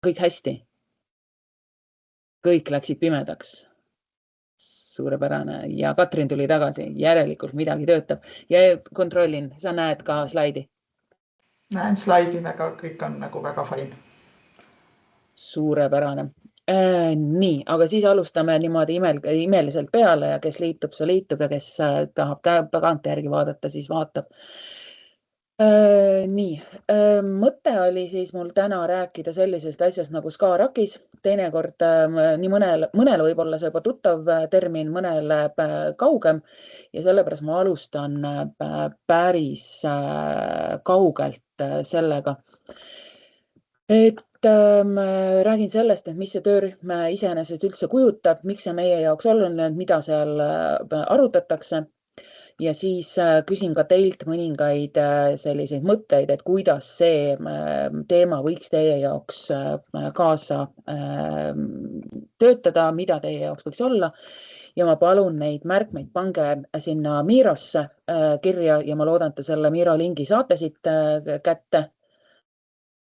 kõik hästi. Kõik läksid pimedaks. Suurepärane. Ja Katrin tuli tagasi. Järelikult midagi töötab. Ja kontrollin, sa näed ka slaidi. Näen slaidi väga, kõik on nagu väga fine. Suurepärane. Nii, aga siis alustame niimoodi imeliselt peale ja kes liitub, see liitub ja kes tahab tagantjärgi vaadata, siis vaatab. Nii, mõte oli siis mul täna rääkida sellisest asjast nagu SCA-RAKis. Teinekord nii mõnele võib-olla see juba tuttav termin, mõnele kaugem ja sellepärast ma alustan päris kaugelt sellega. Et räägin sellest, et mis see töörühm iseenesest üldse kujutab, miks see meie jaoks oluline, mida seal arutatakse. Ja siis küsin ka teilt mõningaid selliseid mõtteid, et kuidas see teema võiks teie jaoks kaasa töötada, mida teie jaoks võiks olla. Ja ma palun neid märkmeid pange sinna Mirosse kirja ja ma loodan, et te selle Miro lingi saate siit kätte.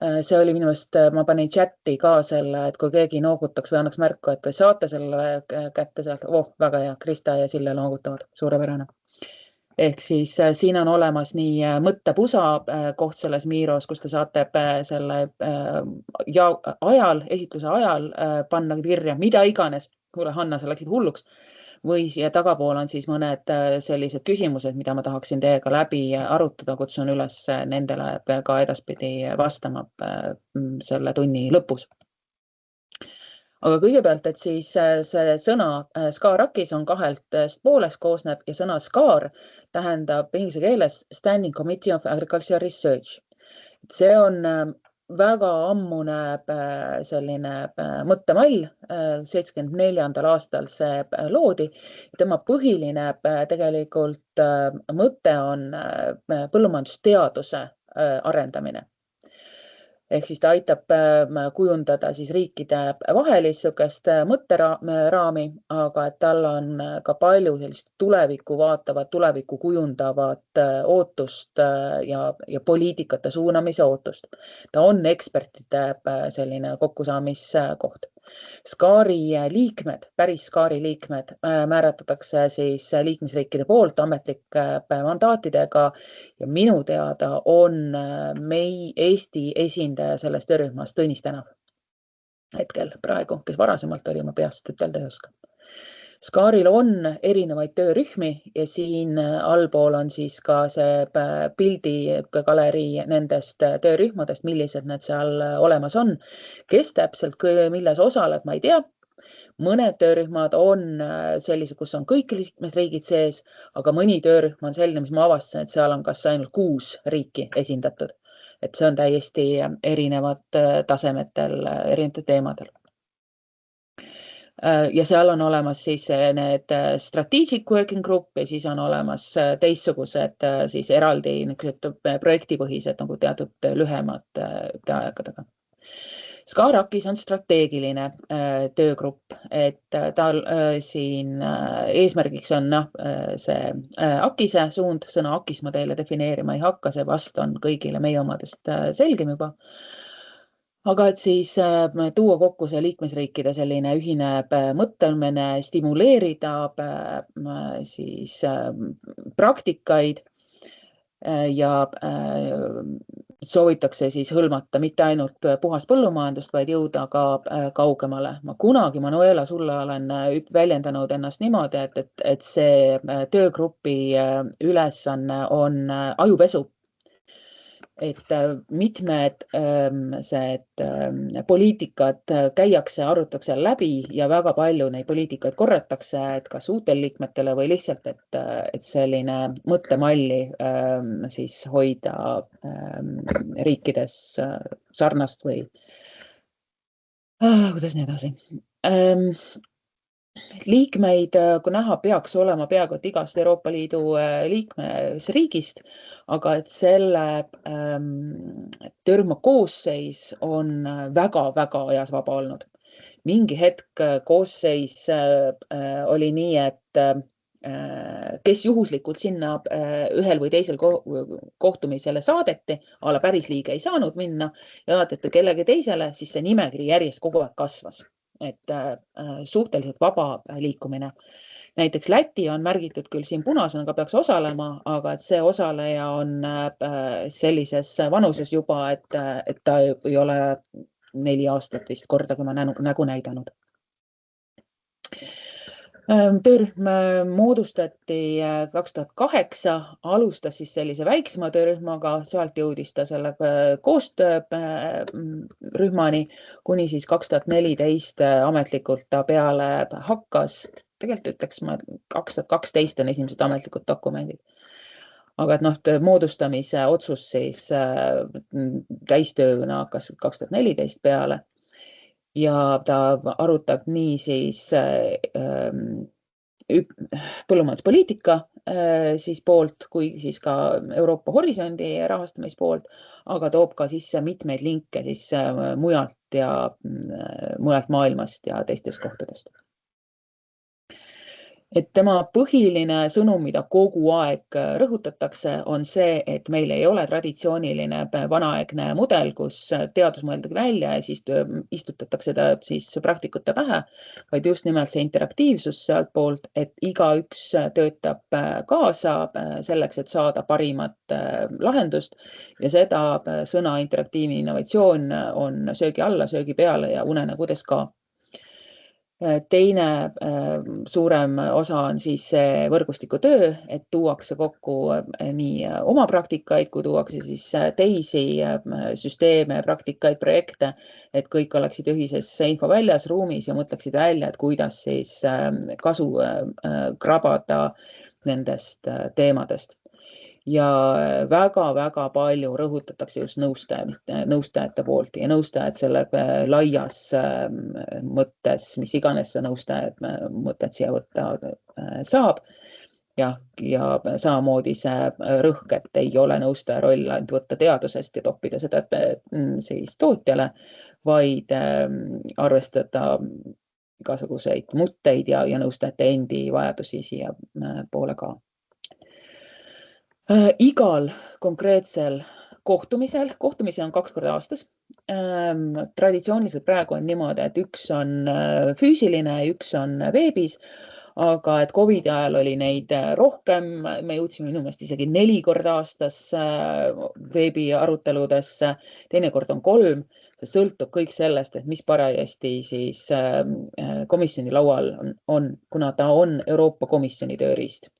See oli minu eest, ma panin chatti ka selle, et kui keegi noogutaks või annaks märku, et te saate selle kätte sealt. Väga hea, Krista ja Sille noogutavad. Suurepärane. Ehk siis siin on olemas nii mõttepusa koht selles Miros, kus te saate selle esitluse ajal panna kirja, mida iganes. Kuule, Hanna, sa läksid hulluks. Või siia tagapool on siis mõned sellised küsimused, mida ma tahaksin teiega läbi arutada. Kutsun üles nendele ka edaspidi vastama selle tunni lõpus. Aga kõigepealt, et siis see sõna SCA-RAKis on kahelt poolest koosneb ja sõna SCAR tähendab inglise keeles Standing Committee of Agriculture Research. See on väga ammune selline mõttemall. 74. aastal see loodi. Tema põhiline tegelikult mõte on põllumajandusteaduse arendamine. Ehk siis ta aitab kujundada siis riikide vahelist sukest mõtteraami, aga et tal on ka palju sellist tulevikku vaatavat, tulevikku kujundavat ootust ja poliitikate suunamise ootust. Ta on ekspertide selline kokkusaamiskoht. SCAR-i liikmed, päris SCAR-i liikmed määratatakse siis liikmesriikide poolt ametlike mandaatidega ja minu teada on Eesti esindaja selles töörühmas Tõnis Tänav hetkel praegu, kes varasemalt oli, ma peast ütelda ei oska. SCAR-il on erinevaid töörühmi ja siin allpool on siis ka see pildigalerii nendest töörühmadest, millised need seal olemas on. Kes täpselt milles osaleb, ma ei tea. Mõned töörühmad on sellised, kus on kõik liikmesriigid sees, aga mõni töörühm on selline, mis ma avastasin, et seal on kas ainult 6 riiki esindatud. Et see on täiesti erinevad tasemetel, erinevatel teemadel. Ja seal on olemas siis need strategic working group ja siis on olemas teistsugused siis eraldi projektipõhised nagu teatud lühemad aegadega. SCA-RAKis on strateegiline töögrupp, et tal siin eesmärgiks on see AKISE suund. Sõna AKIS ma teile defineerima ei hakka, see vast on kõigile meie omadest selgem juba. Aga et siis tuua kokku see liikmesriikide selline ühine mõtlemine, stimuleerida siis praktikaid ja soovitakse siis hõlmata mitte ainult puhast põllumajandust, vaid jõuda ka kaugemale. Ma kunagi, Manuela, sulle olen väljendanud ennast niimoodi, et see töögrupi ülesanne on ajupesu. Et mitmed poliitikad käiakse, arutatakse läbi ja väga palju neid poliitikaid korratakse, et kas uutel liikmetele või lihtsalt, et selline mõttemalli siis hoida riikides sarnast või kuidas nii edasi. Liikmeid, kui näha, peaks olema peaaegu et igast Euroopa Liidu liikmesriigist, aga et selle töörühma koosseis on väga-väga ajas vaba olnud. Mingi hetk koosseis oli nii, et kes juhuslikult sinna ühel või teisel kohtumisele saadeti, ala päris liige ei saanud minna ja saadeti kellegi teisele, siis see nimekiri järjest kogu aeg kasvas. Et suhteliselt vaba liikumine. Näiteks Läti on märgitud küll siin punasena, peaks osalema, aga et see osaleja on sellises vanuses juba, et ta ei ole 4 aastat vist kordagi ma nägu näidanud. Töörühm moodustati 2008, alustas siis sellise väiksema töörühmaga, sealt jõudis ta selle koostöörühmani, kuni siis 2014 ametlikult ta peale hakkas. Tegelikult ütleks ma, 2012 on esimesed ametlikud dokumendid. Aga et moodustamise otsus siis täistööna hakkas 2014 peale. Ja ta arutab nii siis põllumajanduspoliitika siis poolt, kui siis ka Euroopa Horisondi rahastamispoolt, aga toob ka sisse mitmeid linke siis mujalt maailmast ja teistest kohtadest. Et tema põhiline sõnum, mida kogu aeg rõhutatakse, on see, et meil ei ole traditsiooniline vanaaegne mudel, kus teadus mõeldagi välja ja siis istutatakse ta siis praktikute pähe, vaid just nimelt see interaktiivsus sealt poolt, et igaüks töötab kaasa selleks, et saada parimat lahendust ja seda sõna interaktiivne innovatsioon on söögi alla, söögi peale ja unenägudes ka. Teine suurem osa on siis võrgustiku töö, et tuuakse kokku nii oma praktikaid, kui tuuakse siis teisi süsteeme, praktikaid, projekte, et kõik oleksid ühises infoväljas, ruumis ja mõtleksid välja, et kuidas siis kasu krabada nendest teemadest. Ja väga-väga palju rõhutatakse just nõustajate poolt ja nõustajad selle laias mõttes, mis iganes see nõustajad mõtted siia võtta saab. Ja samamoodi see rõhk, et ei ole nõustaja roll ainult võtta teadusest ja toppida seda siis tootjale, vaid arvestada igasuguseid mõtteid ja nõustajate endi vajadusi siia poole ka. Igal konkreetsel kohtumisi on 2 korda aastas. Traditsiooniliselt praegu on niimoodi, et üks on füüsiline, üks on veebis, aga et COVID ajal oli neid rohkem, me jõudsime minu meelest isegi 4 korda aastas veebi aruteludesse, teinekord on 3, see sõltub kõik sellest, et mis parajasti siis komisjoni laual on, kuna ta on Euroopa Komisjoni tööriist.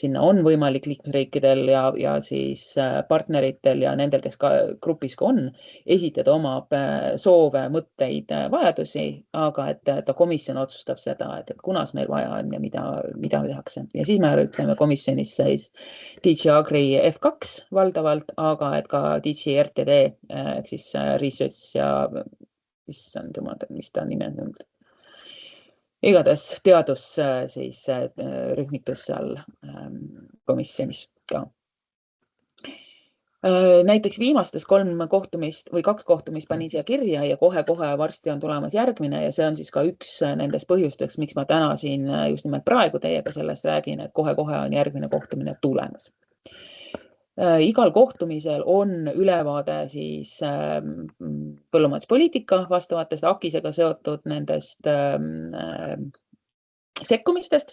Sinna on võimalik liikmesriikidel ja siis partneritel ja nendel, kes ka grupis ka on, esitada oma soove, mõtteid, vajadusi, aga et komisjon otsustab seda, et kunas meil vaja on ja mida tehakse. Ja siis me ütleme komisjonis siis DG Agri F2 valdavalt, aga et ka DG RTD, ehk siis research ja mis ta nime on. Igatahes teadus siis rühmitus seal komisjonis ka. Näiteks viimastes 3 kohtumist või 2 kohtumist panin siia kirja ja kohe varsti on tulemas järgmine ja see on siis ka üks nendest põhjusteks, miks ma täna siin just nimelt praegu teiega sellest räägin, et kohe on järgmine kohtumine tulemas. Igal kohtumisel on ülevaade siis põllumajanduspoliitika vastavatest AKIS-ega seotud nendest sekkumistest.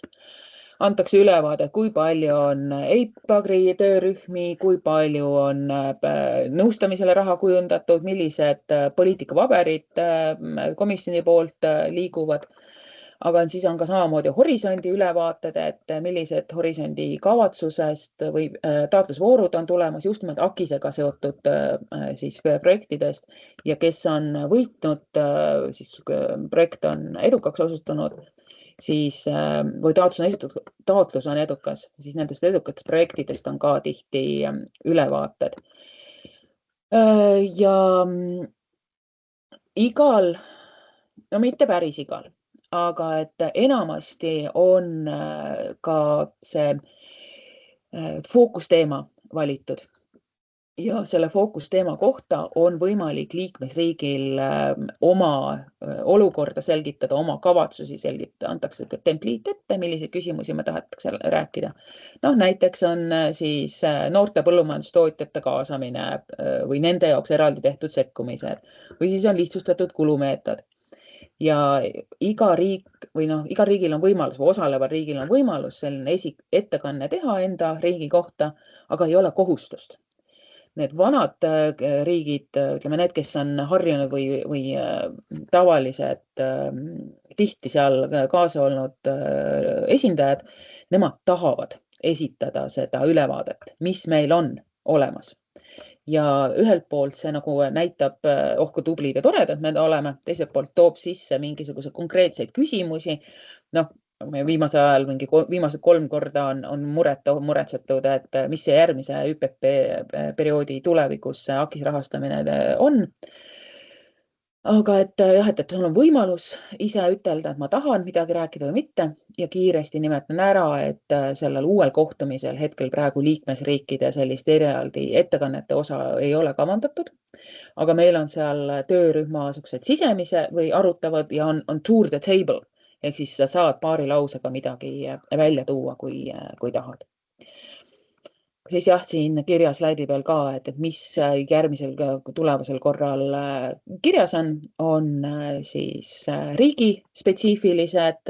Antakse ülevaade, kui palju on EIP-Agri töörühmi, kui palju on nõustamisele raha kujundatud, millised poliitikapaberid komisjoni poolt liiguvad. Aga siis on ka samamoodi Horisondi ülevaated, et millised Horisondi kavatsusest või taotlusvoorud on tulemas just nimelt AKIS-ega seotud siis projektidest ja kes on võitnud, siis projekt on edukaks osutunud, siis või taotlus on edukas, siis nendest edukatest projektidest on ka tihti ülevaated. Ja igal, no mitte päris igal, aga et enamasti on ka see fookusteema valitud. ja selle fookusteema kohta on võimalik liikmesriigil oma olukorda selgitada, oma kavatsusi selgitada, antakse templiit ette, milliseid küsimusi me tahetakse rääkida. Näiteks on siis noorte põllumajandustootjate kaasamine või nende jaoks eraldi tehtud sekkumised või siis on lihtsustatud kulumeetod. Ja iga riik või iga riigil on võimalus või osaleval riigil on võimalus selline ettekanne teha enda riigi kohta, aga ei ole kohustust. Need vanad riigid, ütleme need, kes on harjunud või tavalised tihti seal kaasa olnud esindajad, nemad tahavad esitada seda ülevaadet, mis meil on olemas. Ja ühelt poolt see nagu näitab, kui tublid ja toredad me oleme, teiselt poolt toob sisse mingisuguse konkreetseid küsimusi. Viimasel ajal viimased 3 korda on muretsetud, et mis see järgmise ÜPP perioodi tulevikus AKIS rahastamine on. Aga et sul on võimalus ise ütelda, et ma tahan midagi rääkida või mitte ja kiiresti nimetan ära, et sellel uuel kohtumisel hetkel praegu liikmesriikide sellist eraldi ettekannete osa ei ole kavandatud, aga meil on seal töörühma sisemise või arutavad ja on tour the table. Ehk siis sa saad paari lausega midagi välja tuua, kui tahad. Siis jah, siin kirja slaidi peal ka, et mis järgmisel tulevasel korral kirjas on siis riigi spetsiifilised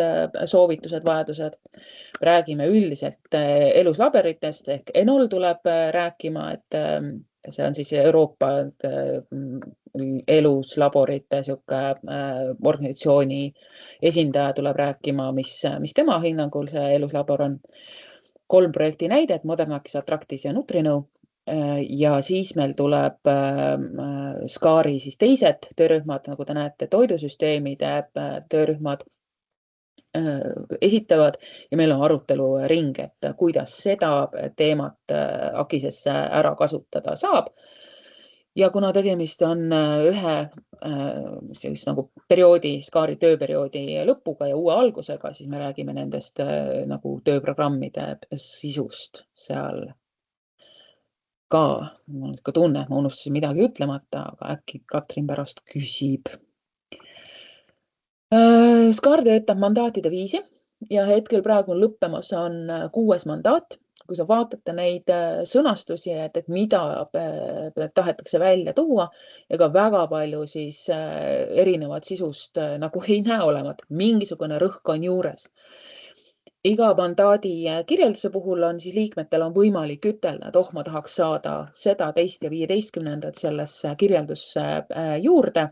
soovitused, vajadused. Räägime üldiselt eluslaboritest ehk ENOL tuleb rääkima, et see on siis Euroopa eluslaborite organisatsiooni esindaja tuleb rääkima, mis tema hinnangul see eluslabor on. 3 projekti näidet, Modernakis, Attractis ja Nutrinõu. Ja siis meil tuleb SCAR-i siis teised töörühmad, nagu te näete, toidusüsteemide töörühmad esitavad ja meil on aruteluring, et kuidas seda teemat AKIS-esse ära kasutada saab. Ja kuna tegemist on ühe nagu perioodi, SCAR-i tööperioodi lõpuga ja uue algusega, siis me räägime nendest nagu tööprogrammide sisust seal ka. Mul on ikka tunne, ma unustasin midagi ütlemata, aga äkki Katrin pärast küsib. SCAR töötab mandaatide viisi ja hetkel praegu on lõppemas on 6. mandaat. Kui sa vaatate neid sõnastusi, et mida tahetakse välja tuua, ega väga palju siis erinevat sisust nagu ei näe olevat. Mingisugune rõhk on juures. Iga mandaadi kirjelduse puhul on siis liikmetel on võimalik ütelda, et ma tahaks saada seda, teist ja 15. sellesse kirjeldusse juurde,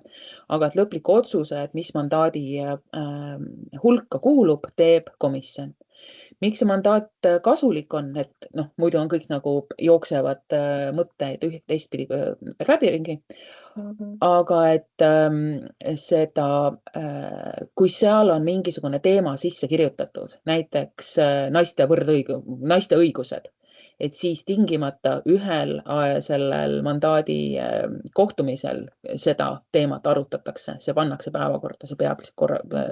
aga et lõpliku otsuse, et mis mandaadi hulka kuulub, teeb komisjon. Miks see mandaat kasulik on, et muidu on kõik nagu jooksevad mõtteid teistpidi läbiringi, aga et seda, kui seal on mingisugune teema sisse kirjutatud, näiteks naiste õigused, et siis tingimata ühel sellel mandaadi kohtumisel seda teemat arutatakse, see pannakse päevakorda, see peab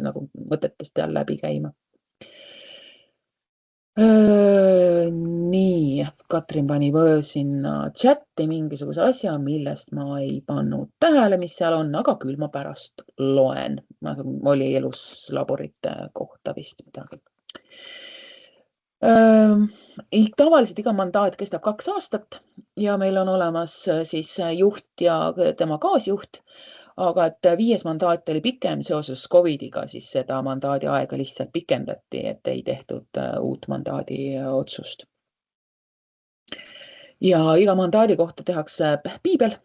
nagu mõtetest seal läbi käima. Nii, Katrin pani sinna chatti mingisuguse asja, millest ma ei pannud tähele, mis seal on, aga küll ma pärast loen. Oli eluslaborite kohta vist midagi. Tavaliselt iga mandaat kestab 2 aastat ja meil on olemas siis juht ja tema kaasjuht. Aga et 5. mandaat oli pikem seoses COVID-iga, siis seda mandaadi aega lihtsalt pikendati, et ei tehtud uut mandaadi otsust. Ja iga mandaadi kohta tehakse piibel,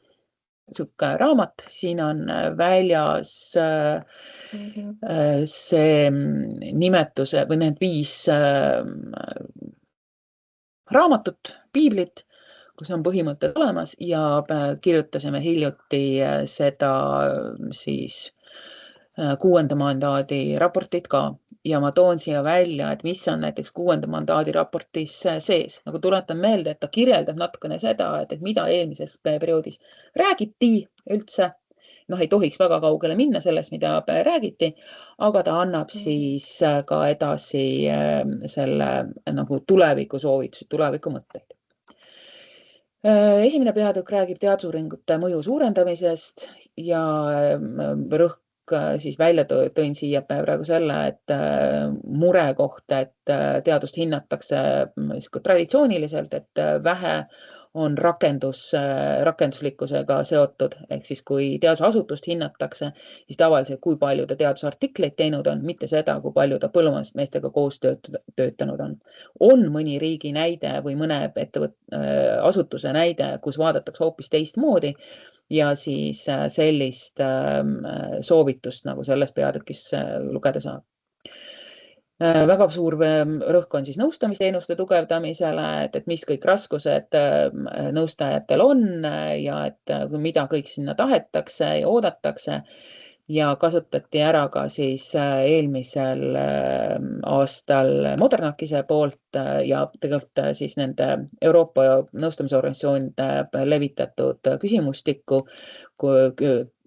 sihuke raamat, siin on väljas see nimetuse või need 5 raamatut, piiblit, kus on põhimõtted olemas ja kirjutasime hiljuti seda siis 6. mandaadi raportit ka. Ja ma toon siia välja, et mis on näiteks 6. mandaadi raportis sees. Nagu tuletan meelde, et ta kirjeldab natukene seda, et mida eelmises perioodis räägiti üldse. Ei tohiks väga kaugele minna sellest, mida räägiti, aga ta annab siis ka edasi selle nagu tuleviku soovitusi, tuleviku mõtteid. Esimene peatükk räägib teadusuuringute mõju suurendamisest ja rõhk siis välja tõin siia praegu selle, et mure koht, et teadust hinnatakse traditsiooniliselt, et vähe on rakenduslikkusega seotud, ehk siis kui teadusasutust hinnatakse, siis tavaliselt kui palju ta teadusartikleid teinud on, mitte seda, kui palju ta põllumajandusmeestega koos töötanud on. On mõni riigi näide või mõne asutuse näide, kus vaadatakse hoopis teistmoodi ja siis sellist soovitust nagu selles peatükis lugeda saab. Väga suur rõhk on siis nõustamisteenuste tugevdamisele, et mis kõik raskused nõustajatel on ja et mida kõik sinna tahetakse ja oodatakse. Ja kasutati ära ka siis eelmisel aastal Modernakise poolt ja tegelikult siis nende Euroopa nõustamisorganisatsioonide levitatud küsimustikku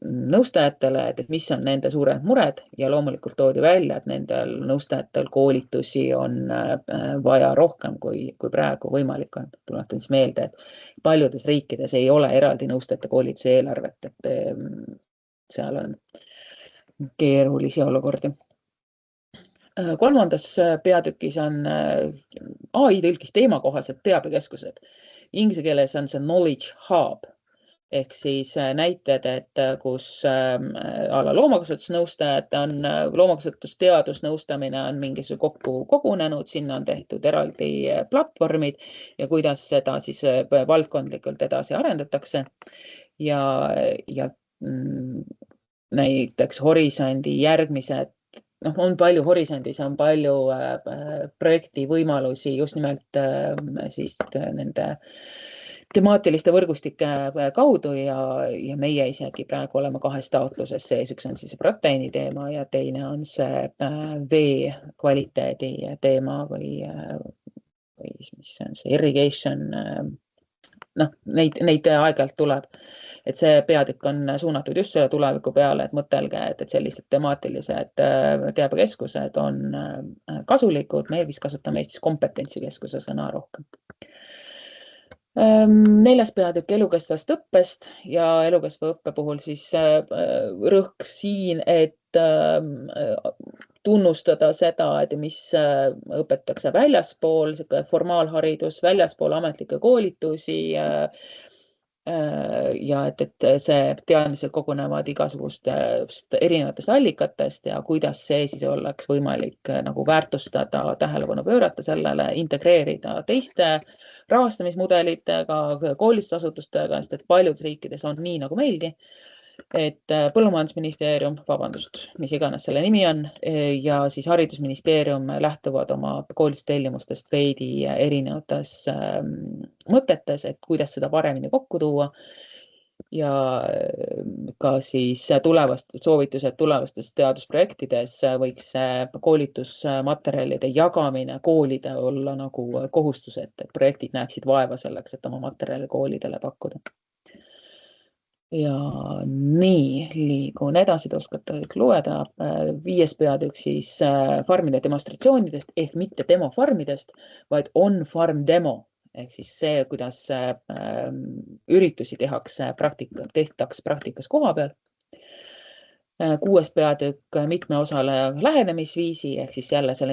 nõustajatele, et mis on nende suured mured ja loomulikult toodi välja, et nendel nõustajatel koolitusi on vaja rohkem kui praegu võimalik on. Tuletan siis meelde, et paljudes riikides ei ole eraldi nõustajate koolituse eelarvet, et seal on keerulisi olukordi. Kolmandas peatükis on AI tõlkis teemakohased teabekeskused. Inglise keeles on see knowledge hub ehk siis näited, et kus loomakasutusnõustajad on, loomakasutusteadusnõustamine on mingisugune kokku kogunenud, sinna on tehtud eraldi platvormid ja kuidas seda siis valdkondlikult edasi arendatakse ja näiteks Horisondi järgmised, on palju Horisondis, on palju projekti võimalusi just nimelt siis nende temaatiliste võrgustike kaudu ja meie isegi praegu oleme 2 taotluses sees. Üks on siis proteiini teema ja teine on see vee kvaliteedi teema või mis on see irrigation. Neid aeg-ajalt tuleb. Et see peatükk on suunatud just selle tuleviku peale, et mõtelge, et sellised temaatilised teabekeskused on kasulikud. Me vist kasutame Eestis kompetentsikeskuse sõna rohkem. 4. peatükk elukestvast õppest ja elukestva õppe puhul siis rõhk siin, et tunnustada seda, et mis õpetakse väljaspool, formaalharidus, väljaspool ametlikke koolitusi ja et see teadmised kogunevad igasugustest erinevatest allikatest ja kuidas see siis oleks võimalik nagu väärtustada, tähelepanu pöörata sellele, integreerida teiste rahastamismudelitega, koolitusasutustega, sest et paljudes riikides on nii nagu meilgi, et Põllumajandusministeerium, vabandust, mis iganes selle nimi on, ja siis Haridusministeerium lähtuvad oma koolitustellimustest veidi erinevates mõtetes, et kuidas seda paremini kokku tuua ja ka siis soovitused tulevastes teadusprojektides võiks koolitusmaterjalide jagamine koolide olla nagu kohustus, et projektid näeksid vaeva selleks, et oma materjali koolidele pakkuda. Ja nii, liigun edasi, te oskate kõik lugeda. 5. peatükk siis farmide demonstratsioonidest ehk mitte demofarmidest, vaid on-farm demo ehk siis see, kuidas üritusi tehtaks praktikas koha peal. 6. peatükk mitmeosaleja lähenemisviisi ehk siis jälle selle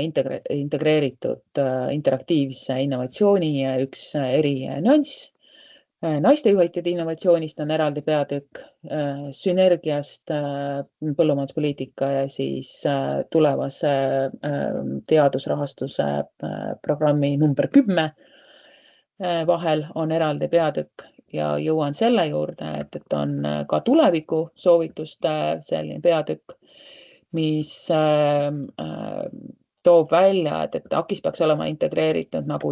integreeritud interaktiivse innovatsiooni üks eri nüanss. Naiste juhitud innovatsioonist on eraldi peatükk, sünergiast põllumajanduspoliitika ja siis tulevase teadusrahastuse programmi number 10 vahel on eraldi peatükk ja jõuan selle juurde, et on ka tuleviku soovituste selline peatükk, mis toob välja, et AKIS peaks olema integreeritud nagu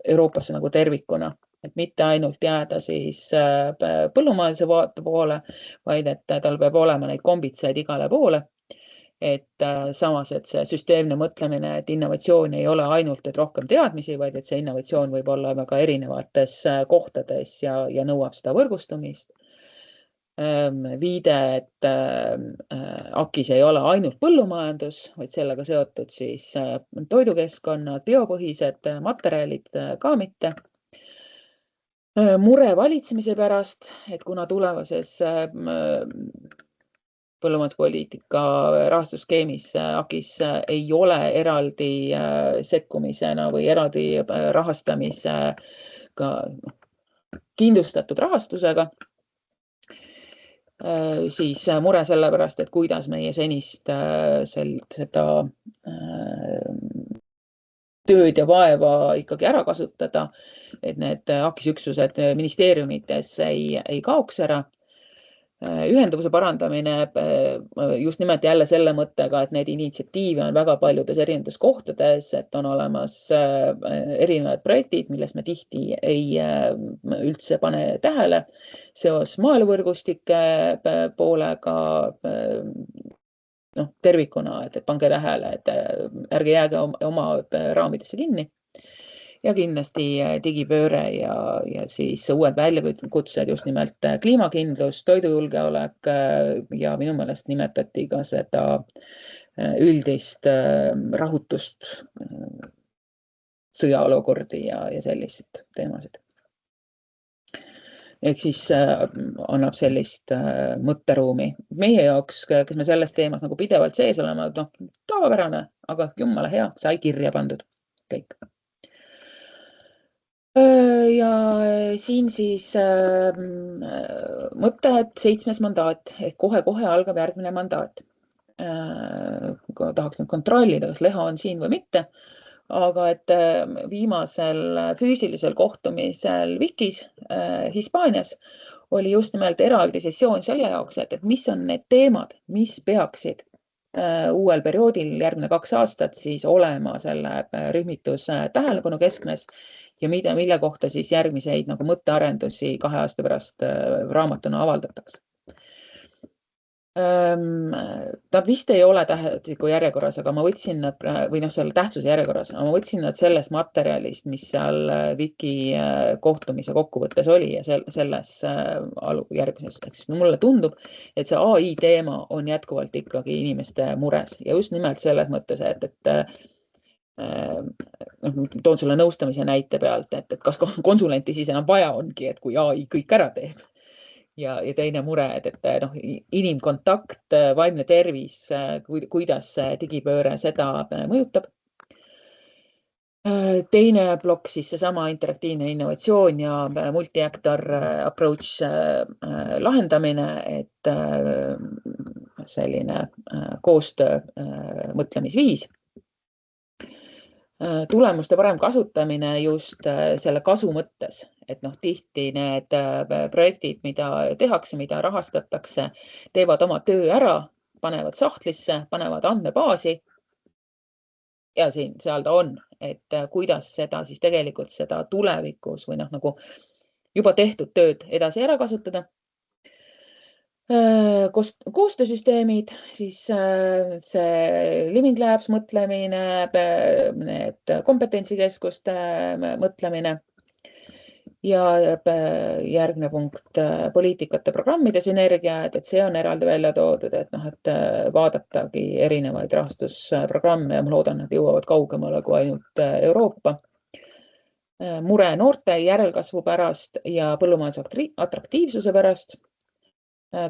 Euroopasse nagu tervikuna. Et mitte ainult jääda siis põllumajanduse vaate poole, vaid et tal peab olema neid kombitsaid igale poole. Et samas, et see süsteemne mõtlemine, et innovatsioon ei ole ainult, et rohkem teadmisi, vaid et see innovatsioon võib olla väga erinevates kohtades ja nõuab seda võrgustumist. Viide, et AKIS ei ole ainult põllumajandus, vaid sellega seotud siis toidukeskkonnad, biopõhised materjalid ka mitte. Mure valitsemise pärast, et kuna tulevases põllumajanduspoliitika rahastusskeemis AKIS ei ole eraldi sekkumisena või eraldi rahastamisega kindlustatud rahastusega, siis mure sellepärast, et kuidas meie senist seda tööd ja vaeva ikkagi ära kasutada, et need AKIS üksused ministeeriumites ei kaoks ära. Ühenduvuse parandamine just nimelt jälle selle mõttega, et need initsiatiive on väga paljudes erinevates kohtades, et on olemas erinevad projektid, millest me tihti ei üldse pane tähele seos maaeluvõrgustike poolega tervikuna, et pange tähele, et ärge jääge oma raamidesse kinni. Ja kindlasti digipööre ja siis uued väljakutsed, just nimelt kliimakindlus, toidujulgeolek ja minu meelest nimetati ka seda üldist rahutust, sõjaolukordi ja sellised teemasid. Ehk siis annab sellist mõtteruumi. Meie jaoks, kes me selles teemas nagu pidevalt sees oleme, tavapärane, aga jumala hea, sai kirja pandud kõik. Ja siin siis mõte, et 7. mandaat ehk kohe-kohe algab järgmine mandaat. Tahaks nüüd kontrollida, kas Leha on siin või mitte, aga et viimasel füüsilisel kohtumisel Vikis Hispaanias oli just nimelt eraldi sessioon selle jaoks, et mis on need teemad, mis peaksid uuel perioodil järgmine 2 aastat siis olema selle rühmituse tähelepanu keskmes ja mille kohta siis järgmiseid nagu mõttearendusi 2 aasta pärast raamatuna avaldatakse. Ta vist ei ole tähtliku järjekorras, aga ma võtsin nad või selle tähtsuse järjekorras, aga ma võtsin nad sellest materjalist, mis seal Viki kohtumise kokkuvõttes oli ja selles järgmises. Mulle tundub, et see AI teema on jätkuvalt ikkagi inimeste mures ja just nimelt selles mõttes, et toon selle nõustamise näite pealt, et kas konsulenti siis enam vaja ongi, et kui AI kõik ära teeb. Ja teine mure, et inimkontakt, vaimne tervis, kuidas digipööre seda mõjutab. Teine plokk siis seesama interaktiivne innovatsioon ja multi-actor approach lahendamine, et selline koostöö mõtlemisviis. Tulemuste parem kasutamine just selle kasu mõttes, et tihti need projektid, mida tehakse, mida rahastatakse, teevad oma töö ära, panevad sahtlisse, panevad andmebaasi ja seal ta on, et kuidas seda siis tegelikult seda tulevikus või nagu juba tehtud tööd edasi ära kasutada. Koostöösüsteemid, siis see Living Labs mõtlemine, need kompetentsikeskuste mõtlemine ja järgmine punkt, poliitikate programmide sünergia, et see on eraldi välja toodud, et vaadatagi erinevaid rahastusprogramme ja ma loodan, et jõuavad kaugemale kui ainult Euroopa. Mure noorte järelkasvu pärast ja põllumajanduse atraktiivsuse pärast.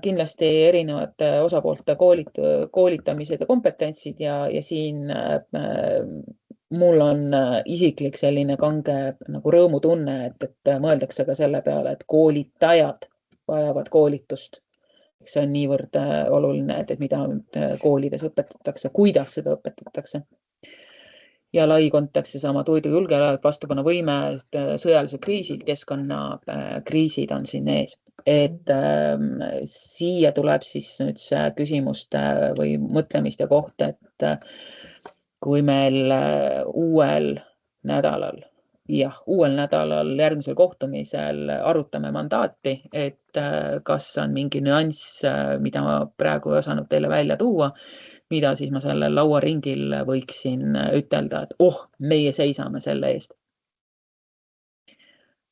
Kindlasti erinevate osapoolte koolitamised ja kompetentsid ja siin mul on isiklik selline kange nagu rõõmutunne, et mõeldakse ka selle peale, et koolitajad vajavad koolitust. See on niivõrd oluline, et mida koolides õpetatakse, kuidas seda õpetatakse. Ja lai kontekst seesama toidujulgeolek, vastupanuvõime, sõjalised kriisid, keskkonnakriisid on siin ees. Et siia tuleb siis nüüd see küsimuste või mõtlemiste kohta, et kui meil uuel nädalal järgmisel kohtumisel arutame mandaati, et kas on mingi nüanss, mida ma praegu ei osanud teile välja tuua, mida siis ma sellel lauaringil võiksin ütelda, et meie seisame selle eest.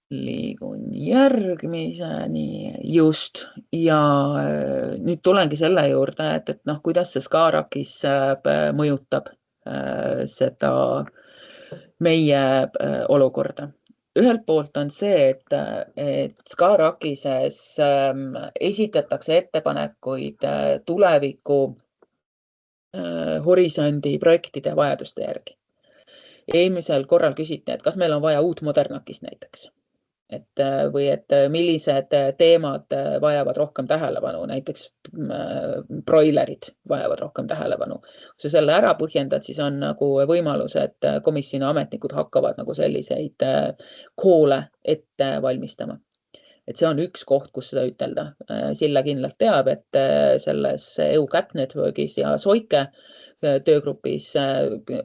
Liigun järgmiseni just ja nüüd tulengi selle juurde, et kuidas see SCAR-AKIS mõjutab seda meie olukorda. ühelt poolt on see, et SKA Rakises esitatakse ettepanekuid tuleviku horisondi projektide vajaduste järgi. Eelmisel korral küsiti, et kas meil on vaja uut Modernakist näiteks. Või millised teemad vajavad rohkem tähelepanu, näiteks broilerid vajavad rohkem tähelepanu. Kui sa selle ära põhjendad, siis on nagu võimalus, et komisjoni ametnikud hakkavad nagu selliseid koole ette valmistama. Et see on üks koht, kus seda ütelda. Silla kindlalt teab, et selles EU Cap Networkis ja Soike töögrupis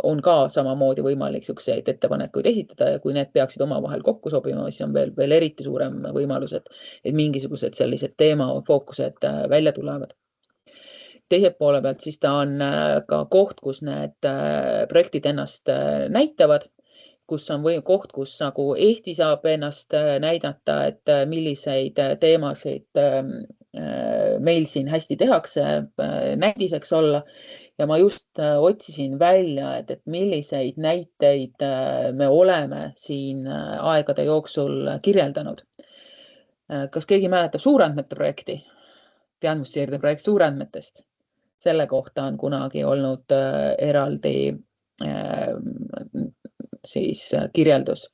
on ka samamoodi võimalik selliseid ettepanekuid esitada ja kui need peaksid omavahel kokku sobima, siis on veel eriti suurem võimalus, et mingisugused sellised teemafookused välja tulevad. Teiselt poole pealt siis ta on ka koht, kus need projektid ennast näitavad, kus on koht, kus nagu Eesti saab ennast näidata, et milliseid teemasid meil siin hästi tehakse, näidiseks olla. Ja ma just otsisin välja, et milliseid näiteid me oleme siin aegade jooksul kirjeldanud. Kas keegi mäletab suurandmete projekti? Teadmussiirde projekt suurandmetest. Selle kohta on kunagi olnud eraldi siis kirjeldus.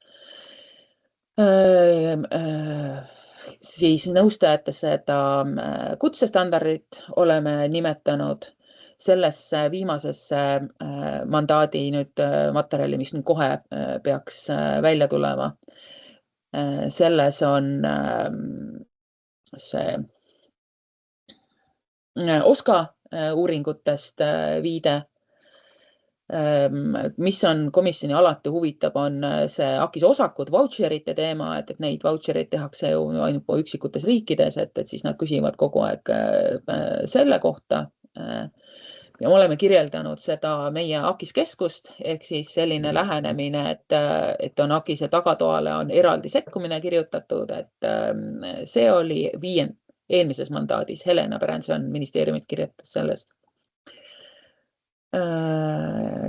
Siis nõustajate seda kutsestandardit oleme nimetanud. Sellesse viimasesse mandaadi nüüd materjali, mis nüüd kohe peaks välja tulema. Selles on see OSKA uuringutest viide. Mis on komisjoni alati huvitab, on see AKIS osakud, voucherite teema, et neid vouchereid tehakse ju ainult üksikutes riikides, et siis nad küsivad kogu aeg selle kohta. Ja me oleme kirjeldanud seda meie AKIS keskust, ehk siis selline lähenemine, et on AKIS-e tagatoale on eraldi sekkumine kirjutatud, et see oli eelmises mandaadis. Helena Branson ministeeriumist kirjutas sellest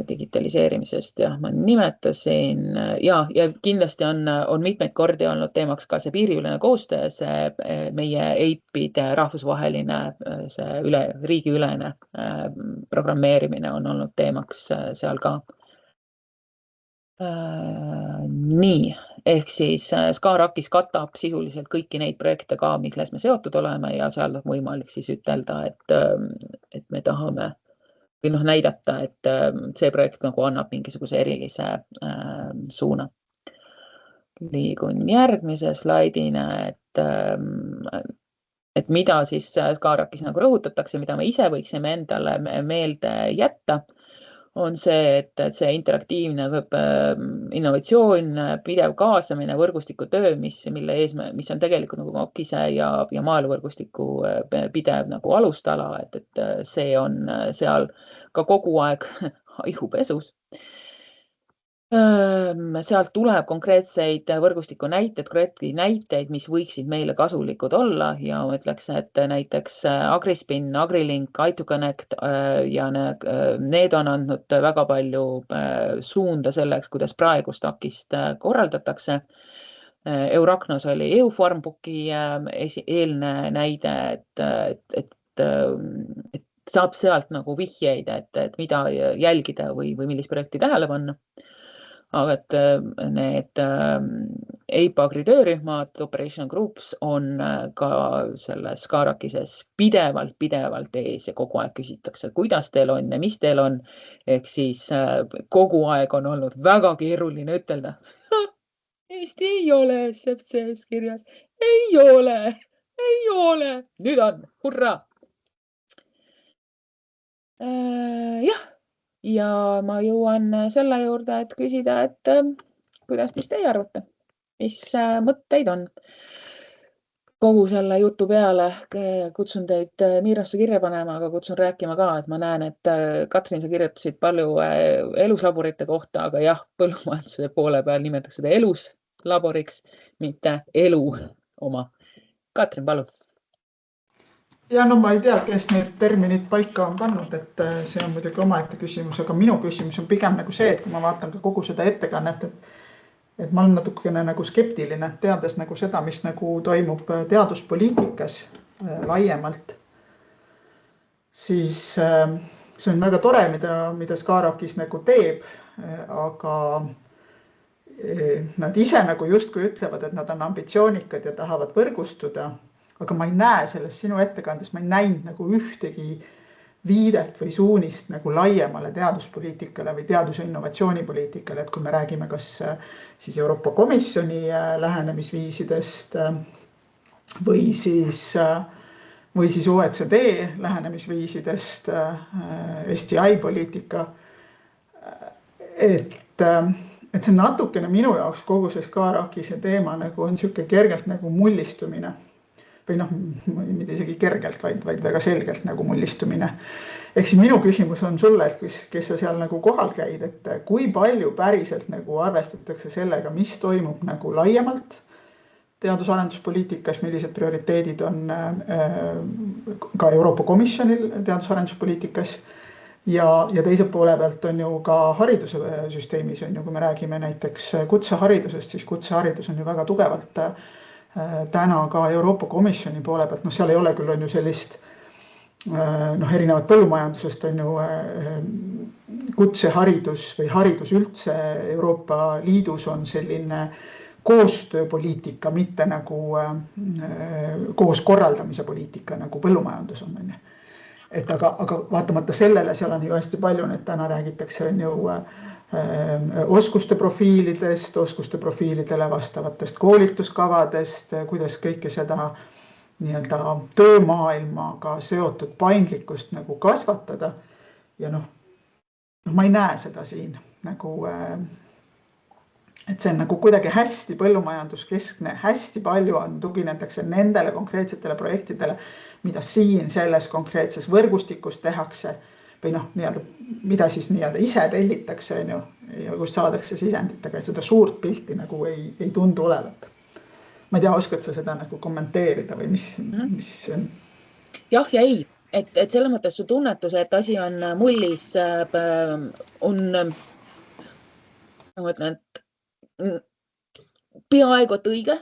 digitaliseerimisest, jah, ma nimetasin ja kindlasti on mitmeid kordi olnud teemaks ka see piiriülene koostöö, see meie EIP-ide rahvusvaheline see riigiülene programmeerimine on olnud teemaks seal ka. Nii, ehk siis SKA Rakis katab sisuliselt kõiki neid projekte ka, milles me seotud oleme ja seal on võimalik siis ütelda, et me tahame või näidata, et see projekt nagu annab mingisuguse erilise suuna. Liigun järgmise slaidina, et mida siis SKA Rakis nagu rõhutatakse, mida me ise võiksime endale meelde jätta, on see, et see interaktiivne innovatsioon, pidev kaasamine, võrgustikutöö, mis on tegelikult nagu AKIS-e ja maaeluvõrgustiku pidev nagu alustala, et see on seal ka kogu aeg haigupesus. Sealt tuleb konkreetseid võrgustiku näiteid, mis võiksid meile kasulikud olla ja ma ütleks, et näiteks Agrispin, Agrilink, I2Connect ja need on andnud väga palju suunda selleks, kuidas praegust AKIS-t korraldatakse. Euracnos oli EU-Farmbooki eelne näide, et saab sealt nagu vihjeid, et mida jälgida või millist projekti tähele panna. Aga et need EIP-Agri töörühmad, Operation Groups on ka selles SKA Rakises pidevalt ees ja kogu aeg küsitakse, kuidas teil on ja mis teil on. Ehk siis kogu aeg on olnud väga keeruline ütelda. Eesti ei ole SFC-s kirjas. Ei ole. Nüüd on, hurraa! Jah. Ja ma jõuan selle juurde, et küsida, et kuidas mis teie arvate, mis mõtteid on. Kogu selle jutu peale kutsun teid Miirasse kirja panema, aga kutsun rääkima ka, et ma näen, et Katrin, sa kirjutasid palju eluslaborite kohta, aga jah, põllumajanduse poole peal nimetatakse seda eluslaboriks, mitte elu oma. Katrin, palun. Ja no ma ei tea, kes need terminid paika on pannud, et see on muidugi omaette küsimus, aga minu küsimus on pigem nagu see, et kui ma vaatan ka kogu seda ettekannet, et ma olen natukene nagu skeptiline, teades nagu seda, mis nagu toimub teaduspoliitikas laiemalt, siis see on väga tore, mida Skarakis nagu teeb, aga nad ise nagu justkui ütlevad, et nad on ambitsioonikad ja tahavad võrgustuda, aga ma ei näe selles sinu ettekandes, ma ei näinud nagu ühtegi viidet või suunist nagu laiemale teaduspoliitikale või teadus- ja innovatsioonipoliitikale, et kui me räägime kas siis Euroopa Komisjoni lähenemisviisidest või siis OECD lähenemisviisidest, STI poliitika, et see natukene minu jaoks kogu see Skarakise teema nagu on siuke kergelt nagu mullistumine. Või noh, mitte isegi kergelt, vaid väga selgelt nagu mullistumine. Ehk siis minu küsimus on sulle, et kes sa seal nagu kohal käid, et kui palju päriselt nagu arvestatakse sellega, mis toimub nagu laiemalt teadus-arenduspoliitikas, millised prioriteedid on ka Euroopa Komisjonil teadus-arenduspoliitikas ja teise poole pealt on ju ka haridussüsteemis on ju, kui me räägime näiteks kutseharidusest, siis kutseharidus on ju väga tugevalt täna ka Euroopa Komisjoni poole pealt, seal ei ole küll on ju sellist erinevad põllumajandusest on ju kutseharidus või haridus üldse Euroopa Liidus on selline koostööpoliitika, mitte nagu koos korraldamise poliitika nagu põllumajandus on. Et aga vaatamata sellele seal on ju hästi palju, et täna räägitakse on ju oskuste profiilidest, oskuste profiilidele vastavatest koolituskavadest, kuidas kõike seda nii-öelda töömaailmaga seotud paindlikkust nagu kasvatada. Ja ma ei näe seda siin nagu, et see on nagu kuidagi hästi põllumajanduskeskne, hästi palju on tuginetakse nendele konkreetsetele projektidele, mida siin selles konkreetses võrgustikus tehakse või nii-öelda, mida siis nii-öelda ise tellitakse on ju, ja kus saadakse sisenditega, et seda suurt pilti nagu ei tundu olevat. Ma ei tea, oskad sa seda nagu kommenteerida või mis on? Jah ja ei, et selles mõttes su tunnetus, et asi on mullis, on, ma ütlen, et peaaegu et õige.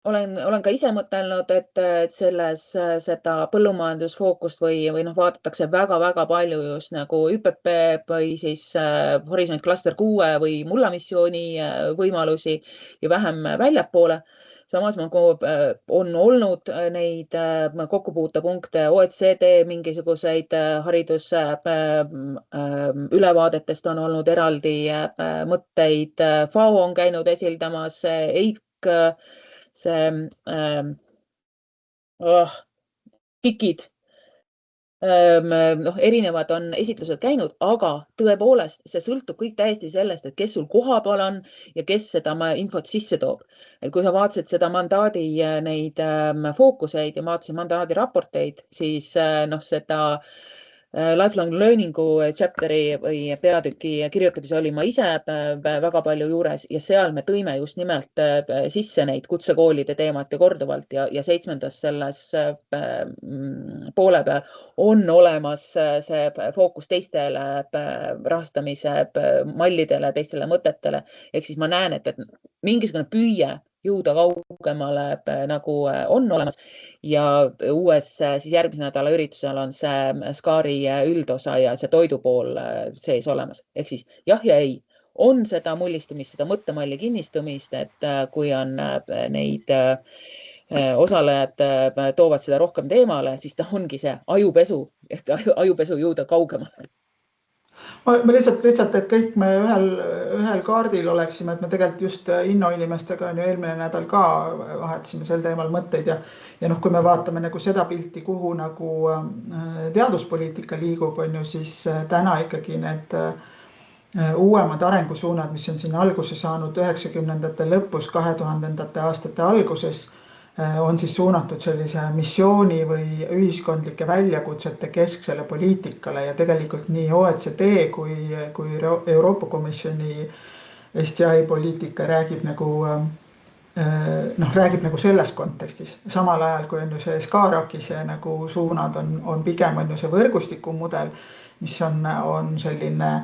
Olen ka ise mõtelnud, et selles seda põllumajandusfookust või vaadatakse väga palju just nagu ÜPP või siis Horisont Cluster 6 või mullamissiooni võimalusi ja vähem väljapoole. Samas on olnud neid kokkupuutepunkte, OECD mingisuguseid hariduse ülevaadetest on olnud eraldi mõtteid, FAO on käinud esildamas, EIK, see KIK-id, erinevad on esitlused käinud, aga tõepoolest see sõltub kõik täiesti sellest, et kes sul kohapeal on ja kes seda infot sisse toob. Et kui sa vaatasid seda mandaadi neid fookuseid ja vaatasid mandaadi raporteid, siis seda lifelong learningu chapteri või peatüki kirjutamise oli ma ise väga palju juures ja seal me tõime just nimelt sisse neid kutsekoolide teemat ja korduvalt ja 7. selles poole peal on olemas see fookus teistele rahastamise mallidele, teistele mõtetele. Ehk siis ma näen, et mingisugune püüe jõuda kaugemale nagu on olemas ja uues siis järgmise nädala üritusel on see Skari üldosa ja see toidupool sees olemas. Ehk siis jah ja ei, on seda mullistumist, seda mõttemalli kinnistumist, et kui on neid osalejad toovad seda rohkem teemale, siis ta ongi see ajupesu, et ajupesu jõuda kaugemale. Ma lihtsalt, et kõik me ühel kaardil oleksime, et me tegelikult just innoinimestega on ju eelmine nädal ka vahetasime sel teemal mõtteid ja kui me vaatame nagu seda pilti, kuhu nagu teaduspoliitika liigub, on ju, siis täna ikkagi need uuemad arengusuunad, mis on siin alguse saanud 90ndate lõpus, 2000ndate aastate alguses, on siis suunatud sellise missiooni või ühiskondlike väljakutsete kesksele poliitikale ja tegelikult nii OECD kui Euroopa Komisjoni STI poliitika räägib nagu selles kontekstis. Samal ajal, kui on ju see Skarakise nagu suunad on pigem on ju see võrgustiku mudel, mis on selline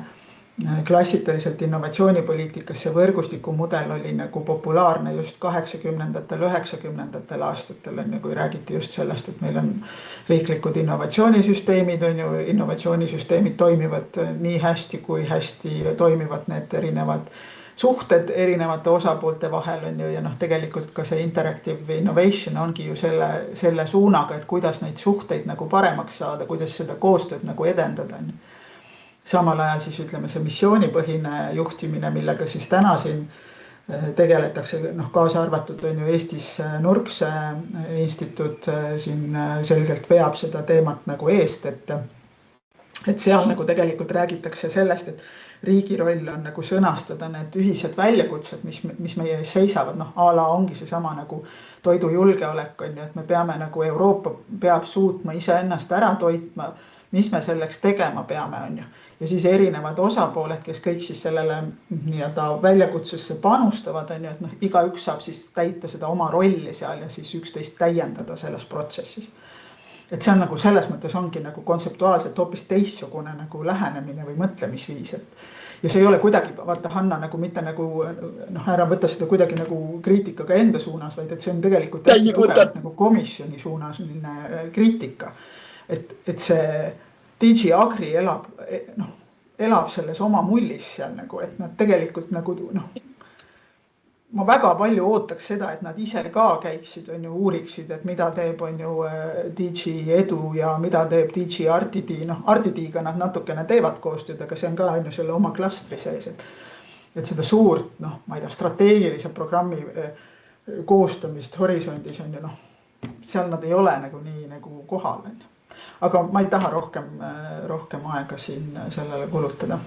klassitaliselt innovatsioonipoliitikas see võrgustikumudel oli nagu populaarne just 80-ndatel, 90-ndatel aastatel, kui räägiti just sellest, et meil on riiklikud innovatsioonisüsteemid, on ju, innovatsioonisüsteemid toimivad nii hästi, kui hästi toimivad need erinevad suhted erinevate osapoolte vahel, on ju, ja tegelikult ka see interactive innovation ongi ju selle suunaga, et kuidas neid suhteid nagu paremaks saada, kuidas seda koostööd nagu edendada. Samal ajal siis ütleme see missioonipõhine juhtimine, millega siis täna siin tegeletakse, kaasa arvatud on ju Eestis Nurkse instituut siin selgelt veab seda teemat nagu eest, et seal nagu tegelikult räägitakse sellest, et riigi roll on nagu sõnastada need ühised väljakutsed, mis meie ees seisavad, a la ongi seesama nagu toidujulgeolek, on ju, et me peame nagu Euroopa peab suutma iseennast ära toitma, mis me selleks tegema peame, on ju. Ja siis erinevad osapooled, kes kõik siis sellele nii-öelda väljakutsesse panustavad, on ju, et igaüks saab siis täita seda oma rolli seal ja siis üksteist täiendada selles protsessis. Et see on nagu selles mõttes ongi nagu kontseptuaalselt hoopis teistsugune nagu lähenemine või mõtlemisviis. Ja see ei ole kuidagi, vaata Hanna, nagu mitte nagu, ära võtta seda kuidagi nagu kriitikaga enda suunas, vaid et see on tegelikult tugevalt nagu komisjoni suunas kriitika. Et see DG Agri elab selles oma mullis seal nagu, et nad tegelikult nagu, ma väga palju ootaks seda, et nad ise ka käiksid, on ju, uuriksid, et mida teeb, on ju, DG Edu ja mida teeb DG RTD, RTD-ga nad natukene teevad koostööd, aga see on ka, on ju, selle oma klastri sees, et seda suurt, ma ei tea, strateegilise programmi koostamist horisondis on ju, seal nad ei ole nagu nii nagu kohal, on ju. Aga ma ei taha rohkem aega siin sellele kulutada.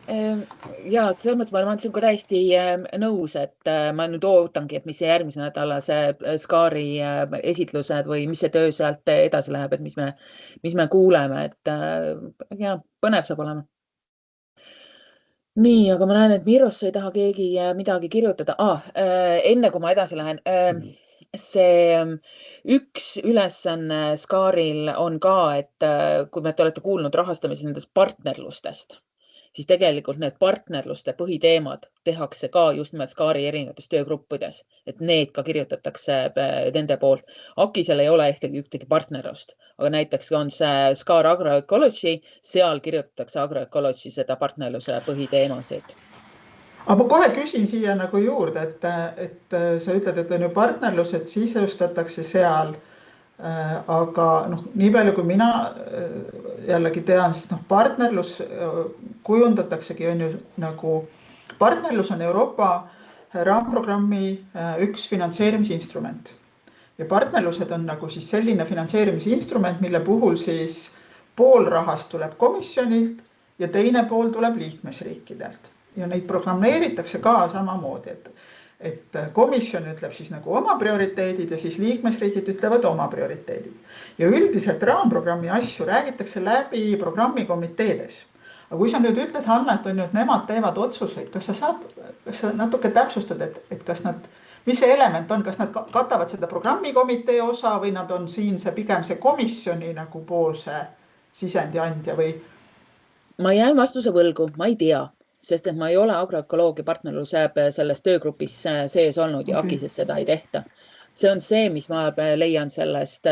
Ja, selles mõttes ma olen sinuga täiesti nõus, et ma nüüd ootangi, et mis see järgmise nädala see SCAR-i esitlused või mis see töö sealt edasi läheb, et mis me kuuleme, et ja, põnev saab olema. Nii, aga ma näen, et Mirosse ei taha keegi midagi kirjutada. Enne kui ma edasi lähen, see üks ülesanne SCAR-il on ka, et kui te olete kuulnud rahastamise nendest partnerlustest, siis tegelikult need partnerluste põhiteemad tehakse ka just nimelt SCAR-i erinevates töögruppides, et need ka kirjutatakse nende poolt. AKIS-el ei ole ühtegi partnerlust, aga näiteks on see SCAR Agroecology, seal kirjutatakse Agroecology seda partnerluse põhiteemasid. Aga ma kohe küsin siia nagu juurde, et sa ütled, et on ju partnerlused sisustatakse seal, aga nii palju kui mina jällegi tean, siis partnerlus kujundataksegi on ju nagu, partnerlus on Euroopa raamprogrammi üks finantseerimisinstrument. Ja partnerlused on nagu siis selline finantseerimisinstrument, mille puhul siis pool rahast tuleb komisjonilt ja teine pool tuleb liikmesriikidelt. Ja neid programmeeritakse ka samamoodi, et komisjon ütleb siis nagu oma prioriteedid ja siis liikmesriigid ütlevad oma prioriteedid. Ja üldiselt raamprogrammi asju räägitakse läbi programmikomiteedes. Aga kui sa nüüd ütled, Hanna, et on ju, et nemad teevad otsuseid, kas sa natuke täpsustad, et kas nad, mis see element on, kas nad katavad seda programmikomitee osa või nad on siin pigem see komisjoni nagu poolse sisendi andja või? Ma jään vastuse võlgu, ma ei tea. Sest et ma ei ole agroökoloogia partnerluse selles töögrupis sees olnud ja AKIS-es seda ei tehta. See on see, mis ma leian sellest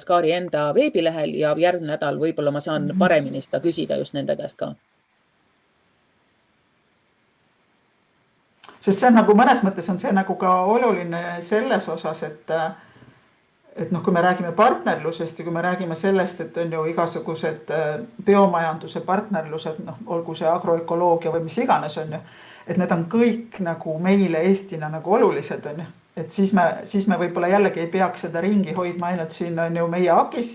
SCAR-i enda veebilehel ja järgmine nädal võib-olla ma saan paremini seda küsida just nende käest ka. Sest see on nagu mõnes mõttes on see nagu ka oluline selles osas, et kui me räägime partnerlusest ja kui me räägime sellest, et on ju igasugused biomajanduse partnerlused, olgu see agroökoloogia või mis iganes on ju, et need on kõik nagu meile Eestina nagu olulised on ju, et siis me võib-olla jällegi ei peaks seda ringi hoidma ainult siin on ju meie AKIS,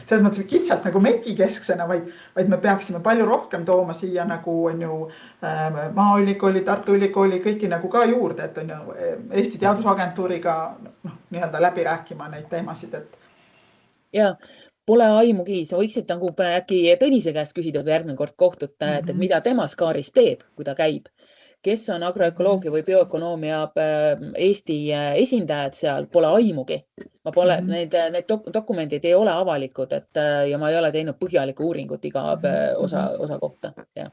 selles mõttes kitsalt nagu MEK-i kesksena, vaid me peaksime palju rohkem tooma siia nagu on ju Maaülikooli, Tartu Ülikooli kõiki nagu ka juurde, et on ju Eesti Teadusagentuuriga nii-öelda läbi rääkima neid teemasid, et. Ja, pole aimugi, sa võiksid nagu äkki Tõnise käest küsida, kui järgmine kord kohtute, et mida tema SCAR-is teeb, kui ta käib. kes on agroökoloogia või bioökonoomia Eesti esindajad seal, pole aimugi. Ma pole, need dokumendid ei ole avalikud, ja ma ei ole teinud põhjalikku uuringut iga osa kohta. Ja.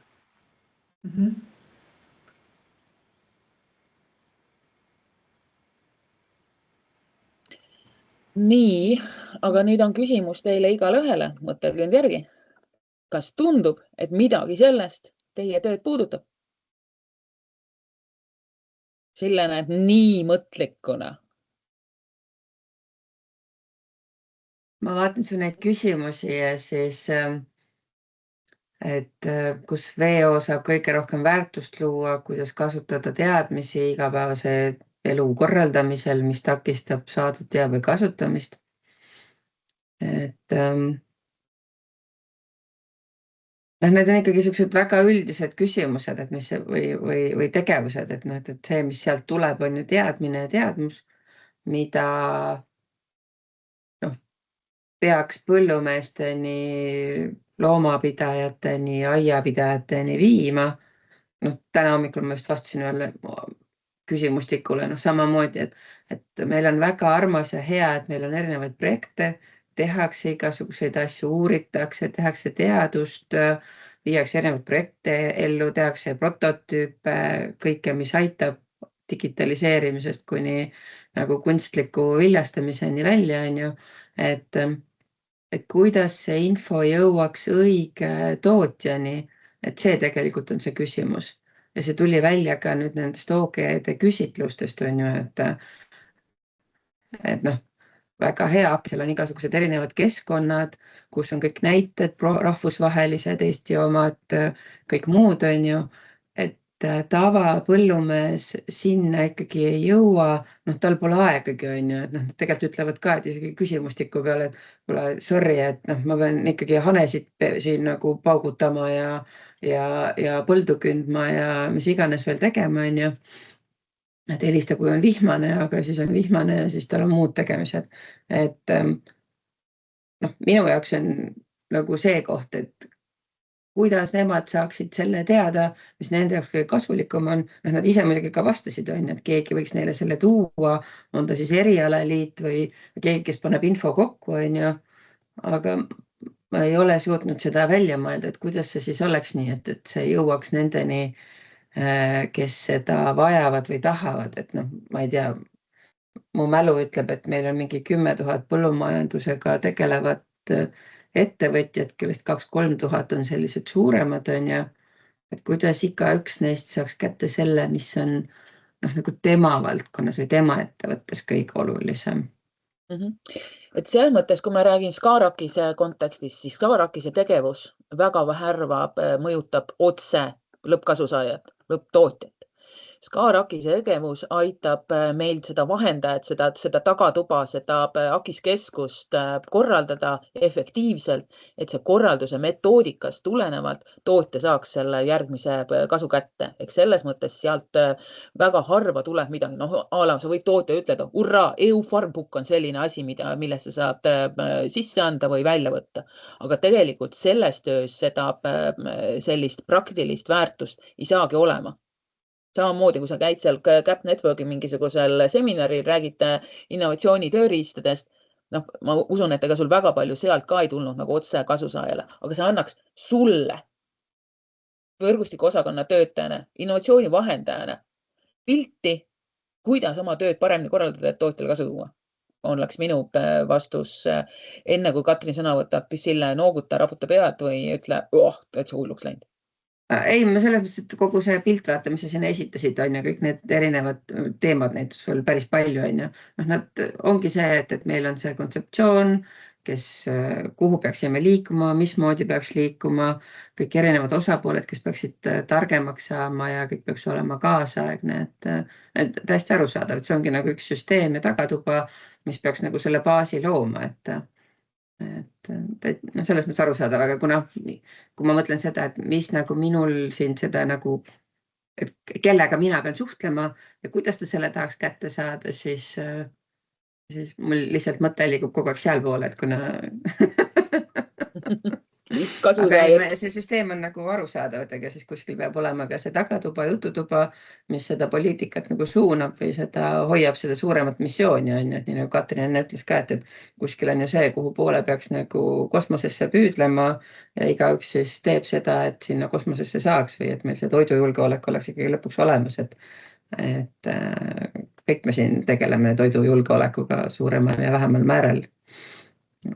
Nii, aga nüüd on küsimus teile igale ühele, mõtelge nüüd järgi. Kas tundub, et midagi sellest teie tööd puudutab? Sille näeb nii mõtlikuna. Ma vaatan su neid küsimusi ja siis, et kus VO saab kõige rohkem väärtust luua, kuidas kasutada teadmisi igapäevase elu korraldamisel, mis takistab saadud teabe kasutamist. Et need on ikkagi sellised väga üldised küsimused, et mis või tegevused, et see, mis sealt tuleb, on ju teadmine ja teadmus, mida peaks põllumeesteni, loomapidajateni, aiapidajateni viima. Täna hommikul ma just vastasin ühele küsimustikule, samamoodi, et meil on väga armas ja hea, et meil on erinevaid projekte, tehakse igasuguseid asju, uuritakse, tehakse teadust, viiakse erinevaid projekte ellu, tehakse prototüüpe, kõike, mis aitab digitaliseerimisest kuni nagu kunstliku viljastamiseni välja, on ju, et kuidas see info jõuaks õige tootjani, et see tegelikult on see küsimus. Ja see tuli välja ka nüüd nendest OG-de küsitlustest, on ju, et väga hea, seal on igasugused erinevad keskkonnad, kus on kõik näited, rahvusvahelised, Eesti omad, kõik muud, on ju, et tavapõllumees sinna ikkagi ei jõua, tal pole aegagi, on ju, et tegelikult ütlevad ka, et isegi küsimustiku peale, et kuule, sorry, et ma pean ikkagi hanesid siin nagu paugutama ja põldu kündma ja mis iganes veel tegema, on ju. Et helista, kui on vihmane, aga siis on vihmane ja siis tal on muud tegemised. Et minu jaoks on nagu see koht, et kuidas nemad saaksid selle teada, mis nende jaoks kõige kasulikum on. Nad ise muidugi ka vastasid, on, et keegi võiks neile selle tuua, on ta siis erialaliit või keegi, kes paneb info kokku, on ju. Aga ma ei ole suutnud seda välja mõelda, et kuidas see siis oleks nii, et see jõuaks nendeni, kes seda vajavad või tahavad, et ma ei tea, mu mälu ütleb, et meil on mingi 10 000 põllumajandusega tegelevat ettevõtjad, kellest 2-3 000 on sellised suuremad, on ju, et kuidas iga üks neist saaks kätte selle, mis on nagu tema valdkonnas või tema ettevõttes kõige olulisem. Et selles mõttes, kui ma räägin Skarakise kontekstis, siis Skarakise tegevus väga harva mõjutab otse lõppkasusaajat, lõpptootjat. Skarakise tegevus aitab meil seda vahendajat, seda tagatuba, seda akiskeskust korraldada efektiivselt, et see korralduse metoodikast tulenevalt tootja saaks selle järgmise kasu kätte. Eks selles mõttes sealt väga harva tuleb midagi. Sa võid tootja ütleda, urraa, EU-farmbook on selline asi, millesse saab sisse anda või välja võtta. Aga tegelikult selles töös seda sellist praktilist väärtust ei saagi olema. Samamoodi, kui sa käid seal Cap Networki mingisugusel seminaril, räägite innovatsiooni tööriistadest, ma usun, et ega sul väga palju sealt ka ei tulnud nagu otse kasusaajale, aga see annaks sulle võrgustiku osakonna töötajana, innovatsiooni vahendajana pilti, kuidas oma tööd paremini korraldada, et tootjale kasu tuua. Oleks minu vastus enne, kui Katrin sõna võtab, Sille nooguta, raputa pead või ütle, et see hulluks läinud. Ei, ma selles mõttes, et kogu see piltvaata, mis sa sinna esitasid, on ju, kõik need erinevad teemad näitus veel päris palju, on ju. Nad ongi see, et meil on see kontseptsioon, kuhu peaksime liikuma, mismoodi peaks liikuma, kõik erinevad osapooled, kes peaksid targemaks saama ja kõik peaks olema kaasaegne, et täiesti arusaadav, et see ongi nagu üks süsteem ja tagatuba, mis peaks nagu selle baasi looma, et selles mõttes arusaadav, aga kui ma mõtlen seda, et mis nagu minul siin seda nagu, et kellega mina pean suhtlema ja kuidas ta selle tahaks kätte saada, siis mul lihtsalt mõte liigub kogu aeg seal poole, et kuna kasusaajad. see süsteem on nagu arusaadav, et ega siis kuskil peab olema ka see tagatuba, jututuba, mis seda poliitikat nagu suunab või seda hoiab seda suuremat missiooni, on ju, et nii nagu Katrin enne ütles ka, et kuskil on ju see, kuhu poole peaks nagu kosmosesse püüdlema ja igaüks siis teeb seda, et sinna kosmosesse saaks või et meil see toidujulgeolek oleks ikkagi lõpuks olemas, et kõik me siin tegeleme toidujulgeolekuga suuremal ja vähemal määral.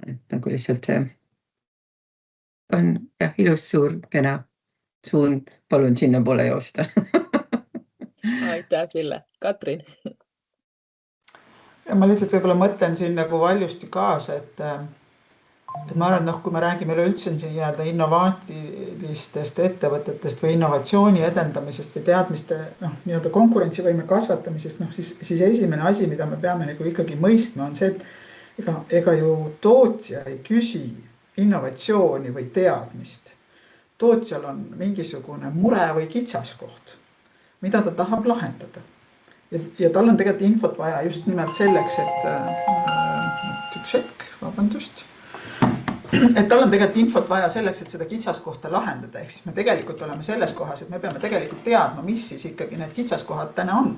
Et nagu lihtsalt see on jah, ilus suur kena suund, palun sinna poole joosta. Aitäh, Sille. Katrin? Ja ma lihtsalt võib-olla mõtlen siin nagu valjusti kaasa, et ma arvan, kui me räägime üleüldse innovaatilistest ettevõtetest või innovatsiooni edendamisest või teadmiste konkurentsivõime kasvatamisest, siis esimene asi, mida me peame nagu ikkagi mõistma, on see, et ega ju tootja ei küsi innovatsiooni või teadmist. Tootjal on mingisugune mure või kitsaskoht, mida ta tahab lahendada. Ja tal on tegelikult infot vaja just nimelt selleks, et üks hetk, vabandust. Et tal on tegelikult infot vaja selleks, et seda kitsaskohta lahendada. Ehk siis me tegelikult oleme selles kohas, et me peame tegelikult teadma, mis siis ikkagi need kitsaskohad täna on.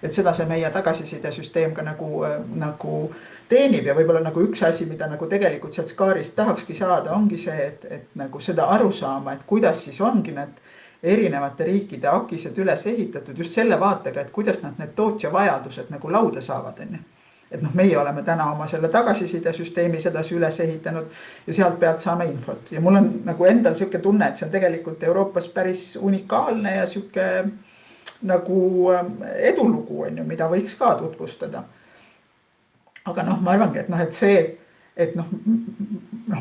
Et seda see meie tagasisidesüsteem ka nagu teenib ja võib-olla nagu üks asi, mida nagu tegelikult sealt Skaarist tahakski saada, ongi see, et nagu seda aru saama, et kuidas siis ongi need erinevate riikide akised üles ehitatud just selle vaatega, et kuidas nad need tootja vajadused nagu lauda saavad. Et meie oleme täna oma selle tagasisidesüsteemi sedasi üles ehitanud ja sealt pealt saame infot. Ja mul on nagu endal selline tunne, et see on tegelikult Euroopas päris unikaalne ja selline nagu edulugu, mida võiks ka tutvustada. Aga ma arvangi, et see, et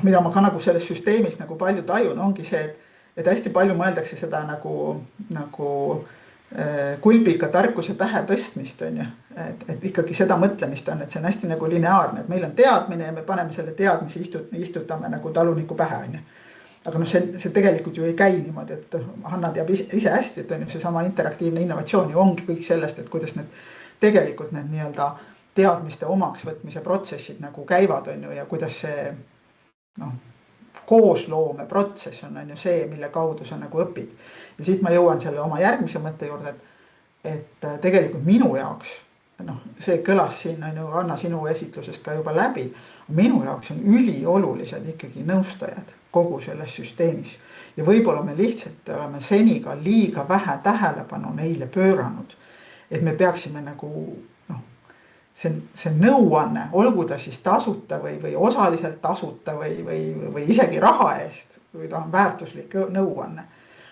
mida ma ka nagu selles süsteemis nagu palju tajun, ongi see, et hästi palju mõeldakse seda nagu kulbiga tarkuse pähe tõstmist, on ju. Et ikkagi seda mõtlemist on, et see on hästi nagu lineaarne, et meil on teadmine ja me paneme selle teadmise istutame nagu taluniku pähe, on ju. Aga see tegelikult ju ei käi niimoodi, et Hanna teab ise hästi, et on ju seesama interaktiivne innovatsioon ju ongi kõik sellest, et kuidas need tegelikult need nii-öelda teadmiste omaks võtmise protsessid nagu käivad, on ju, ja kuidas see koosloome protsess on ju see, mille kaudu sa nagu õpid. Ja siit ma jõuan selle oma järgmise mõtte juurde, et tegelikult minu jaoks, see kõlas siin on ju Anna sinu esitlusest ka juba läbi, minu jaoks on üliolulised ikkagi nõustajad kogu selles süsteemis. Ja võib-olla me lihtsalt oleme seni ka liiga vähe tähelepanu neile pööranud, et me peaksime nagu see nõuanne, olgu ta siis tasuta või osaliselt tasuta või isegi raha eest, kui ta on väärtuslik nõuanne.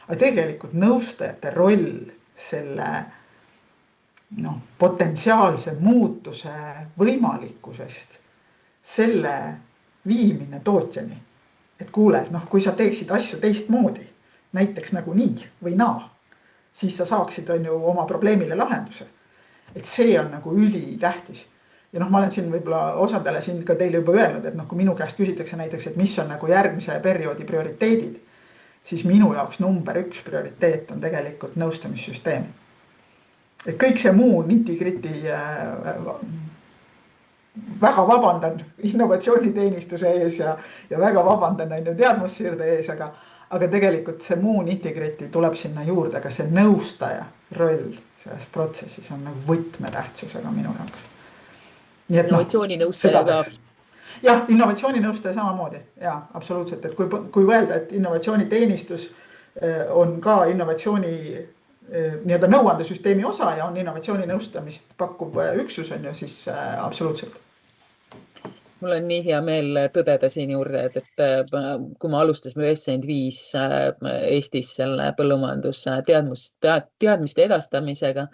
Aga tegelikult nõustajate roll selle potentsiaalse muutuse võimalikkusest, selle viimine tootjani. Et kuule, et kui sa teeksid asju teistmoodi, näiteks nagu nii või naa, siis sa saaksid on ju oma probleemile lahenduse. Et see on nagu ülitähtis. Ja ma olen siin võib-olla osadele siin ka teile juba öelnud, et kui minu käest küsitakse näiteks, et mis on nagu järgmise perioodi prioriteedid, siis minu jaoks number 1 prioriteet on tegelikult nõustamissüsteem. Et kõik see muu niti-kriti väga vabandan innovatsiooniteenistuse ees ja väga vabandan teadmussiirde ees, aga tegelikult see muu niti-kriti tuleb sinna juurde, aga see nõustaja roll selles protsessis on nagu võtmetähtsusega minu jaoks. Innovatsiooninõustaja ka. Jah, innovatsiooninõustaja samamoodi. Ja, absoluutselt. Et kui öelda, et innovatsiooniteenistus on ka innovatsiooni nii-öelda nõuandesüsteemi osa ja on innovatsiooninõustamist pakkuv üksus on ju, siis absoluutselt. Mul on nii hea meel tõdeda siin juurde, et kui me alustasime 95 Eestis selle põllumajanduse teadmiste edastamisega,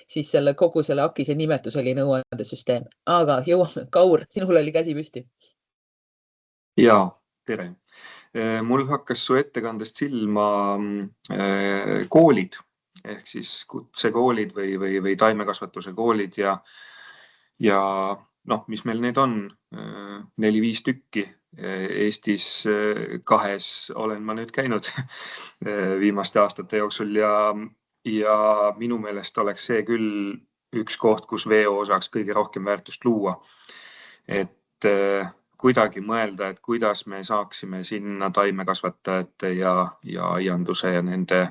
siis kogu selle akise nimetus oli nõuandesüsteem. Aga jõuame, Kaur, sinul oli käsi püsti. Jaa, tere. Mul hakkas su ettekandest silma koolid, ehk siis kutsekoolid või taimekasvatuse koolid ja mis meil need on, 4-5 tükki. Eestis 2 olen ma nüüd käinud viimaste aastate jooksul ja minu meelest oleks see küll üks koht, kus VO saaks kõige rohkem väärtust luua. Et kuidagi mõelda, et kuidas me saaksime sinna taimekasvatajate ja aianduse ja nende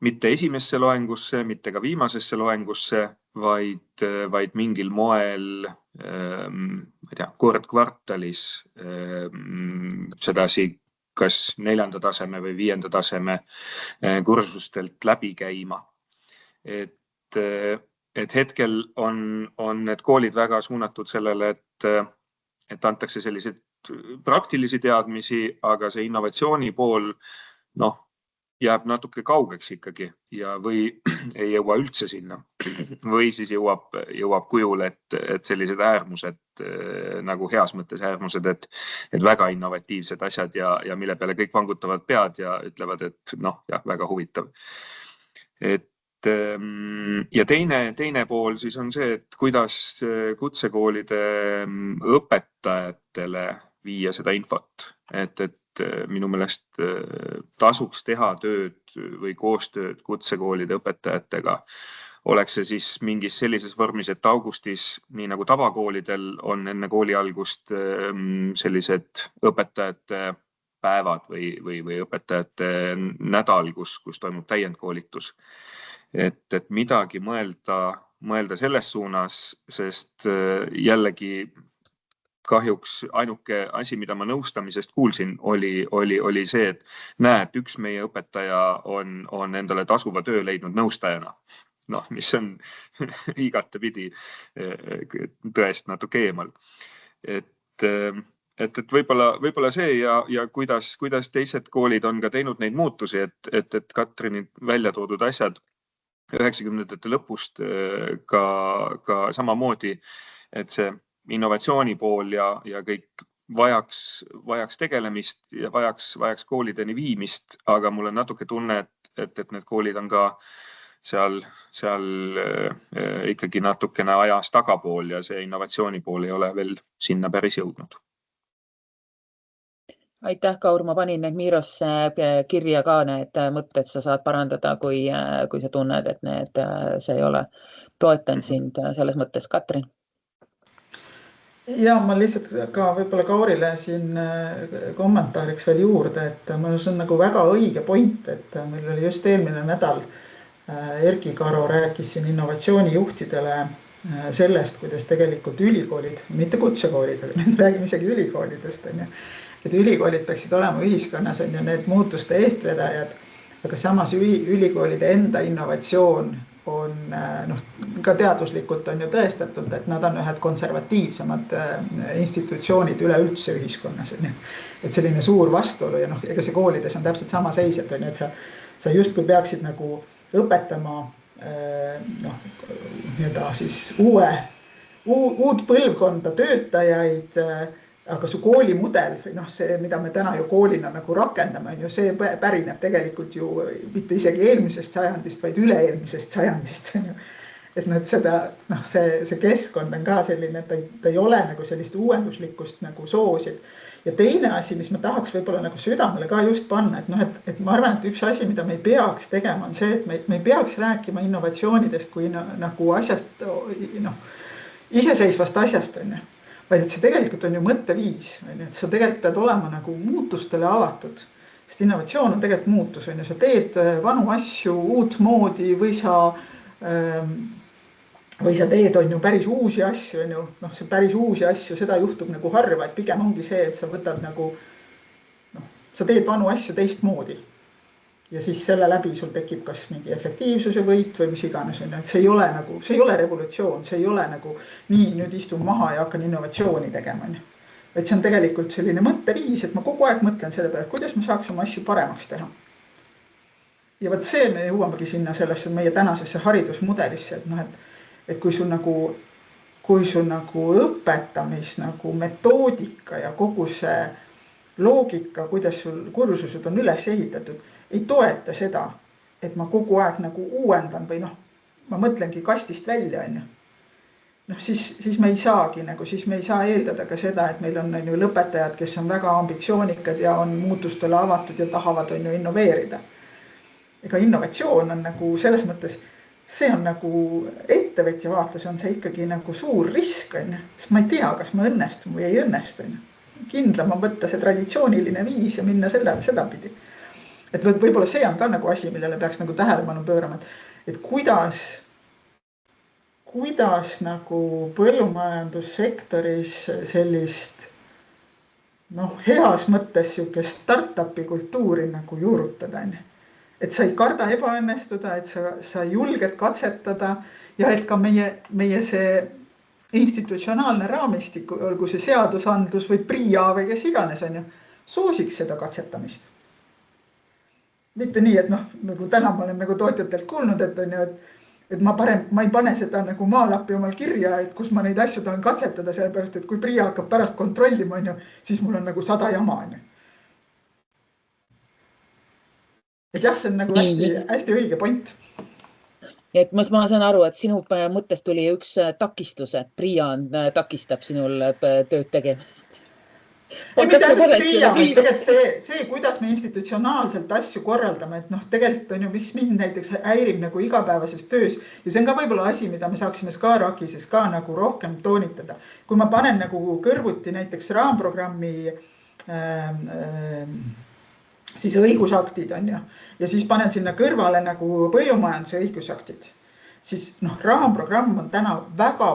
mitte esimesse loengusse, mitte ka viimasesse loengusse, vaid mingil moel, ma ei tea, kord kvartalis sedasi kas 4. taseme või 5. taseme kursustelt läbi käima. Et hetkel on need koolid väga suunatud sellele, et antakse selliseid praktilisi teadmisi, aga see innovatsiooni pool jääb natuke kaugeks ikkagi või ei jõua üldse sinna. Või siis jõuab kujule, et sellised äärmused, nagu heas mõttes äärmused, et väga innovatiivsed asjad ja mille peale kõik vangutavad pead ja ütlevad, et väga huvitav. Ja teine pool siis on see, et kuidas kutsekoolide õpetajatele viia seda infot, et minu meelest tasuks teha tööd või koostööd kutsekoolide õpetajatega. Oleks see siis mingis sellises vormis, et augustis, nii nagu tavakoolidel on enne kooli algust sellised õpetajate päevad või õpetajate nädal, kus toimub täiendkoolitus. Et midagi mõelda selles suunas, sest jällegi kahjuks ainuke asi, mida ma nõustamisest kuulsin, oli see, et näed, üks meie õpetaja on endale tasuva töö leidnud nõustajana. Mis on igatepidi tõest natuke eemal. Et võib-olla see ja kuidas teised koolid on ka teinud neid muutusi, et Katrini välja toodud asjad 90ndate lõpust ka samamoodi, et see innovatsiooni pool ja kõik vajaks tegelemist ja vajaks koolideni viimist, aga mul on natuke tunne, et need koolid on ka seal ikkagi natukene ajas tagapool ja see innovatsiooni pool ei ole veel sinna päris jõudnud. Aitäh, Kaur, ma panin need Miirosse kirja ka need mõtted, sa saad parandada, kui sa tunned, et see ei ole. Toetan sind selles mõttes, Katrin. Ja ma lihtsalt ka võib-olla Kaurile siin kommentaariks veel juurde, et see on nagu väga õige point, et meil oli just eelmine nädal Erki Karo rääkis siin innovatsioonijuhtidele sellest, kuidas tegelikult ülikoolid, mitte kutsekoolid, räägime isegi ülikoolidest, et ülikoolid peaksid olema ühiskonnas need muutuste eestvedajad, aga samas ülikoolide enda innovatsioon on ka teaduslikult on ju tõestatud, et nad on ühed konservatiivsemad institutsioonid üleüldse ühiskonnas. Et selline suur vastuolu ja ega see koolides on täpselt sama seis, et sa justkui peaksid nagu õpetama siis uut põlvkonda töötajaid, aga su koolimudel või see, mida me täna ju koolina nagu rakendame, see pärineb tegelikult ju mitte isegi eelmisest sajandist, vaid üle-eelmisest sajandist. Et see keskkond on ka selline, et ta ei ole nagu sellist uuenduslikkust nagu soosid. Ja teine asi, mis ma tahaks võib-olla nagu südamele ka just panna, et ma arvan, et üks asi, mida me ei peaks tegema, on see, et me ei peaks rääkima innovatsioonidest kui nagu asjast, iseseisvast asjast, vaid et see tegelikult on ju mõtteviis, et sa tegelikult pead olema nagu muutustele avatud, sest innovatsioon on tegelikult muutus, sa teed vanu asju uut moodi või sa teed päris uusi asju, see päris uusi asju, seda juhtub nagu harva, et pigem ongi see, et sa võtad nagu, sa teed vanu asju teistmoodi. Ja siis selle läbi sul tekib kas mingi efektiivsuse võit või mis iganes, et see ei ole revolutsioon, see ei ole nagu nii, nüüd istun maha ja hakkan innovatsiooni tegema. Et see on tegelikult selline mõtteviis, et ma kogu aeg mõtlen selle peale, kuidas ma saaks oma asju paremaks teha. Ja võt see me jõuamegi sinna sellesse meie tänasesse haridusmudelisse, et kui sul nagu õpetamis nagu metoodika ja kogu see loogika, kuidas sul kursused on üles ehitatud, ei toeta seda, et ma kogu aeg nagu uuendan või ma mõtlengi kastist välja, siis me ei saagi siis me ei saa eeldada ka seda, et meil on ju lõpetajad, kes on väga ambitsioonikad ja on muutustele avatud ja tahavad innoveerida. Ega innovatsioon on nagu selles mõttes, see on nagu ettevõtja vaates on see ikkagi nagu suur risk, sest ma ei tea, kas ma õnnestun või ei õnnestu. Kindlam on võtta see traditsiooniline viis ja minna sedapidi. Et võib-olla see on ka nagu asi, millele peaks nagu tähelepanu pöörama, et kuidas nagu põllumajandussektoris sellist heas mõttes siukest startupi kultuuri nagu juurutada. Et sa ei karda ebaõnnestuda, et sa julged katsetada ja et ka meie see institutsionaalne raamistik, olgu see seadusandlus või PRIA või kes iganes on ju, soosiks seda katsetamist. Mitte nii, et nagu täna ma olen nagu tootjatelt kuulnud, et on ju, et ma ei pane seda nagu maalappi omal kirja, et kus ma neid asju tahan katsetada, sellepärast, et kui PRIA hakkab pärast kontrollima, on ju, siis mul on nagu 100 jama. On ju. Et jah, see on nagu hästi õige point. Et ma saan aru, et sinu mõttest tuli üks takistus, et PRIA takistab sinul tööd tegemist. Ei, mitte ainult PRIA, tegelikult see, kuidas me institutsionaalselt asju korraldame, et tegelikult on ju, miks mind näiteks häirib nagu igapäevases töös ja see on ka võib-olla asi, mida me saaksime SKA-rakises ka nagu rohkem toonitada. Kui ma panen nagu kõrvuti näiteks raamprogrammi siis õigusaktid on ju, ja siis panen sinna kõrvale nagu põllumajanduse õigusaktid, siis raamprogramm on täna väga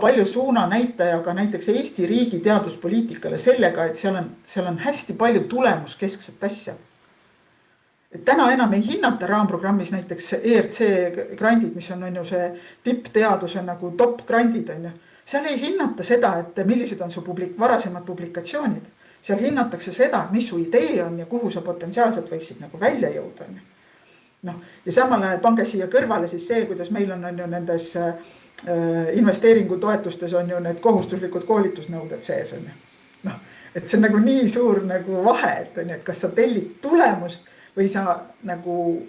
palju suunanäitajaga näiteks Eesti riigi teaduspoliitikale sellega, et seal on hästi palju tulemuskeskset asja. Et täna enam ei hinnata raamprogrammis näiteks ERC grandid, mis on ju see tippteaduse nagu top grandid on ju. Seal ei hinnata seda, et millised on su varasemad publikatsioonid. Seal hinnatakse seda, mis su idee on ja kuhu sa potentsiaalselt võiksid nagu välja jõuda. Ja samal ajal pange siia kõrvale siis see, kuidas meil on ju nendes investeeringutoetustes on ju need kohustuslikud koolitusnõuded sees. Et see on nagu nii suur nagu vahe, et kas sa tellid tulemust või sa nagu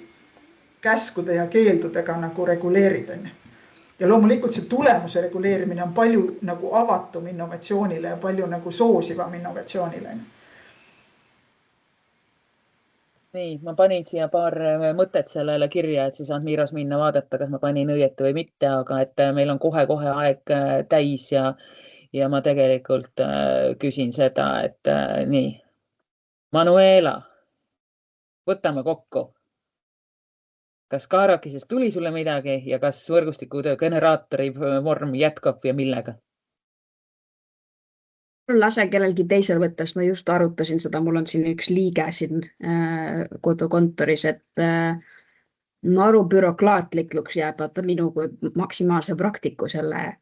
käskude ja keeldudega nagu reguleerid. Ja loomulikult see tulemuse reguleerimine on palju nagu avatum innovatsioonile ja palju nagu soosivam innovatsioonile. Nii, ma panin siia paar mõtet sellele kirja, et sa saad Miiras minna vaadata, kas ma panin õieti või mitte, aga et meil on kohe aeg täis ja ma tegelikult küsin seda, et nii. Manuela, võtame kokku. Kas SKA-rakisest tuli sulle midagi ja kas võrgustikutöö generaatori vorm jätkab ja millega? Lase kellelgi teisel võttast, ma just arutasin seda, mul on siin üks liige siin kodukontoris, et naru bürokraatlikuks jääb minu kui maksimaalse praktiku selle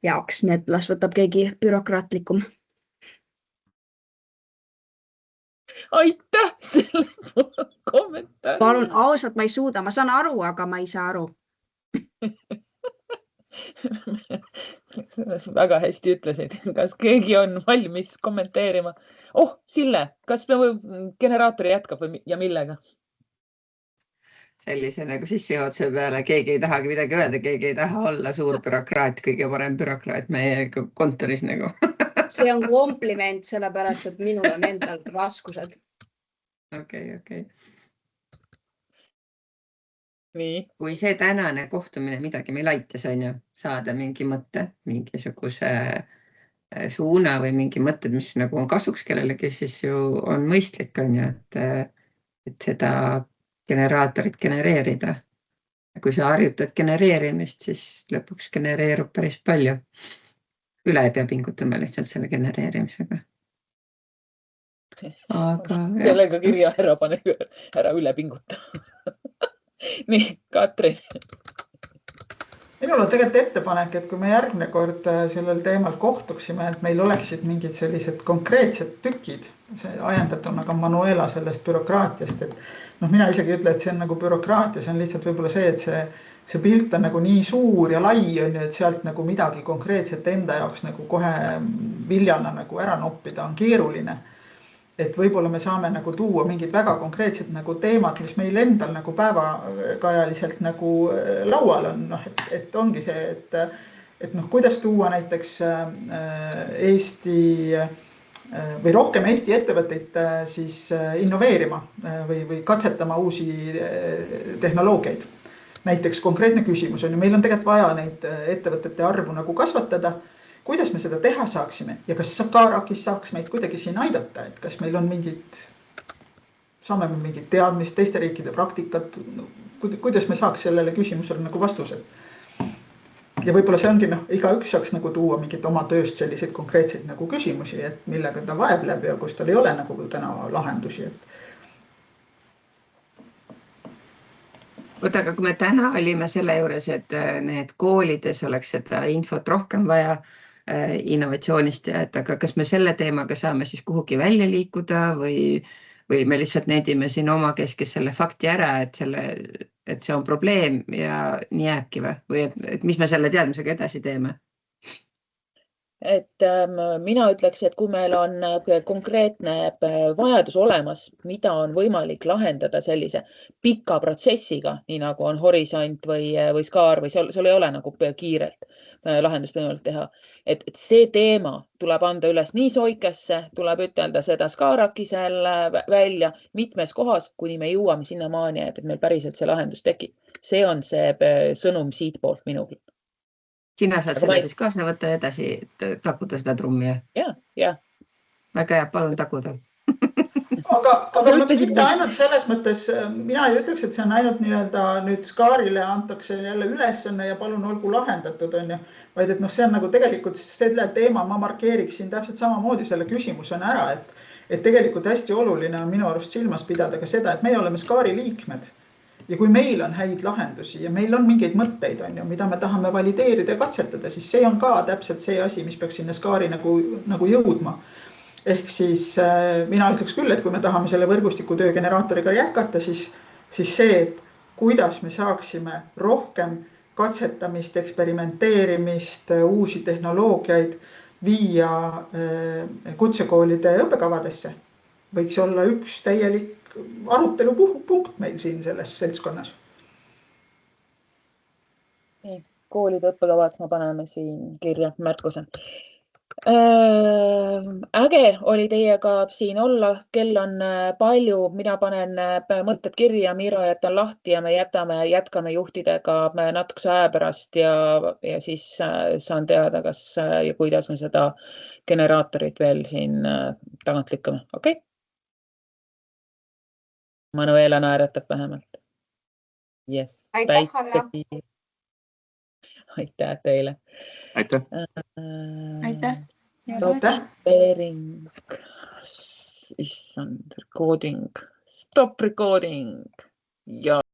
jaoks, nii et las võtab keegi bürokraatlikum. Aitäh selle kommentaari. Palun, ausalt, ma ei suuda, ma saan aru, aga ma ei saa aru. Väga hästi ütlesid. Kas keegi on valmis kommenteerima? Sille, kas generaatori jätkab ja millega? Sellise nagu sissejuhatuse peale keegi ei tahagi midagi öelda, keegi ei taha olla suur bürokraat, kõige parem bürokraat meie kontoris nagu. See on kompliment, sellepärast, et minul on endal raskused. Okei. Nii. Kui see tänane kohtumine midagi meil aitas on ju, saada mingi mõtte, mingisuguse suuna või mingi mõtted, mis nagu on kasuks kellelegi, siis ju on mõistlik on ju, et seda generaatorit genereerida. Ja kui sa harjutad genereerimist, siis lõpuks genereerub päris palju. Üle ei pea pingutama lihtsalt selle genereerimisega. Aga sellega kirja ära üle pinguta. Nii, Katrin. Minul on tegelikult ettepanek, et kui me järgmine kord sellel teemal kohtuksime, et meil oleksid mingid sellised konkreetsed tükid, ajendatuna ka Manuela sellest bürokraatiast, et mina isegi ütle, et see on nagu bürokraatia, see on lihtsalt võib-olla see, et see pilt on nagu nii suur ja lai on, et sealt nagu midagi konkreetset enda jaoks nagu kohe viljana nagu ära noppida on keeruline. Et võib-olla me saame nagu tuua mingid väga konkreetsed nagu teemad, mis meil endal nagu päevakajaliselt nagu laual on. Et ongi see, et kuidas tuua näiteks Eesti või rohkem Eesti ettevõtteid siis innoveerima või katsetama uusi tehnoloogiaid. Näiteks konkreetne küsimus on ju, meil on tegelikult vaja neid ettevõtete arvu nagu kasvatada. Kuidas me seda teha saaksime ja kas Sakarakis saaks meid kuidagi siin aidata, et kas meil on saame me mingit teadmist, teiste riikide praktikat, kuidas me saaks sellele küsimusele nagu vastused. Ja võib-olla see ongi, igaüks saaks nagu tuua mingit oma tööst selliseid konkreetseid nagu küsimusi, et millega ta vaebleb ja kus tal ei ole nagu täna lahendusi. Oota, aga kui me täna olime selle juures, et need koolides oleks seda infot rohkem vaja innovatsioonist ja aga kas me selle teemaga saame siis kuhugi välja liikuda või me lihtsalt needime siin omakeskis selle fakti ära, et see on probleem ja nii jääbki või et mis me selle teadmisega edasi teeme? Et mina ütleks, et kui meil on konkreetne vajadus olemas, mida on võimalik lahendada sellise pika protsessiga, nii nagu on Horisont või SCAR või sul ei ole nagu kiirelt lahendust võimalik teha. Et see teema tuleb anda üles nii Soikesse, tuleb ütelda seda SCARakisel välja mitmes kohas, kuni me jõuame sinnamaani, et meil päriselt see lahendus tekib. See on see sõnum siit poolt minul. Sina saad seda siis kaasne võtta ja edasi takuda seda trummi? Ja. Väga hea, palun takuda. Aga mitte ainult selles mõttes, mina ei ütleks, et see on ainult nüüd SCARile antakse jälle ülesanne ja palun olgu lahendatud, vaid et see on nagu tegelikult selle teema ma markeeriksin täpselt samamoodi selle küsimusena ära, et tegelikult hästi oluline on minu arust silmas pidada ka seda, et me oleme SCARi liikmed. Ja kui meil on häid lahendusi ja meil on mingeid mõtteid, mida me tahame valideerida ja katsetada, siis see on ka täpselt see asi, mis peaks sinna SCARi nagu jõudma. Ehk siis mina ütleks küll, et kui me tahame selle võrgustikutöö generaatoriga jätkata, siis see, et kuidas me saaksime rohkem katsetamist, eksperimenteerimist, uusi tehnoloogiaid viia kutsekoolide õppekavadesse, võiks olla üks täielik arutelupunkt meil siin selles seltskonnas. Koolide õppekavad ma paneme siin kirja märkuse. Äge oli teiega siin olla, kell on palju, mina panen mõtted kirja, Miro jätan lahti ja me jätkame juhtidega natukese aja pärast ja siis saan teada, kas ja kuidas me seda generaatorit veel siin tagant lükkame. Okei? Manuela naeratab vähemalt. Yes. Aitäh, Hanna. Aitäh teile. Aitäh. Aitäh. Recording. Stop recording. Ja.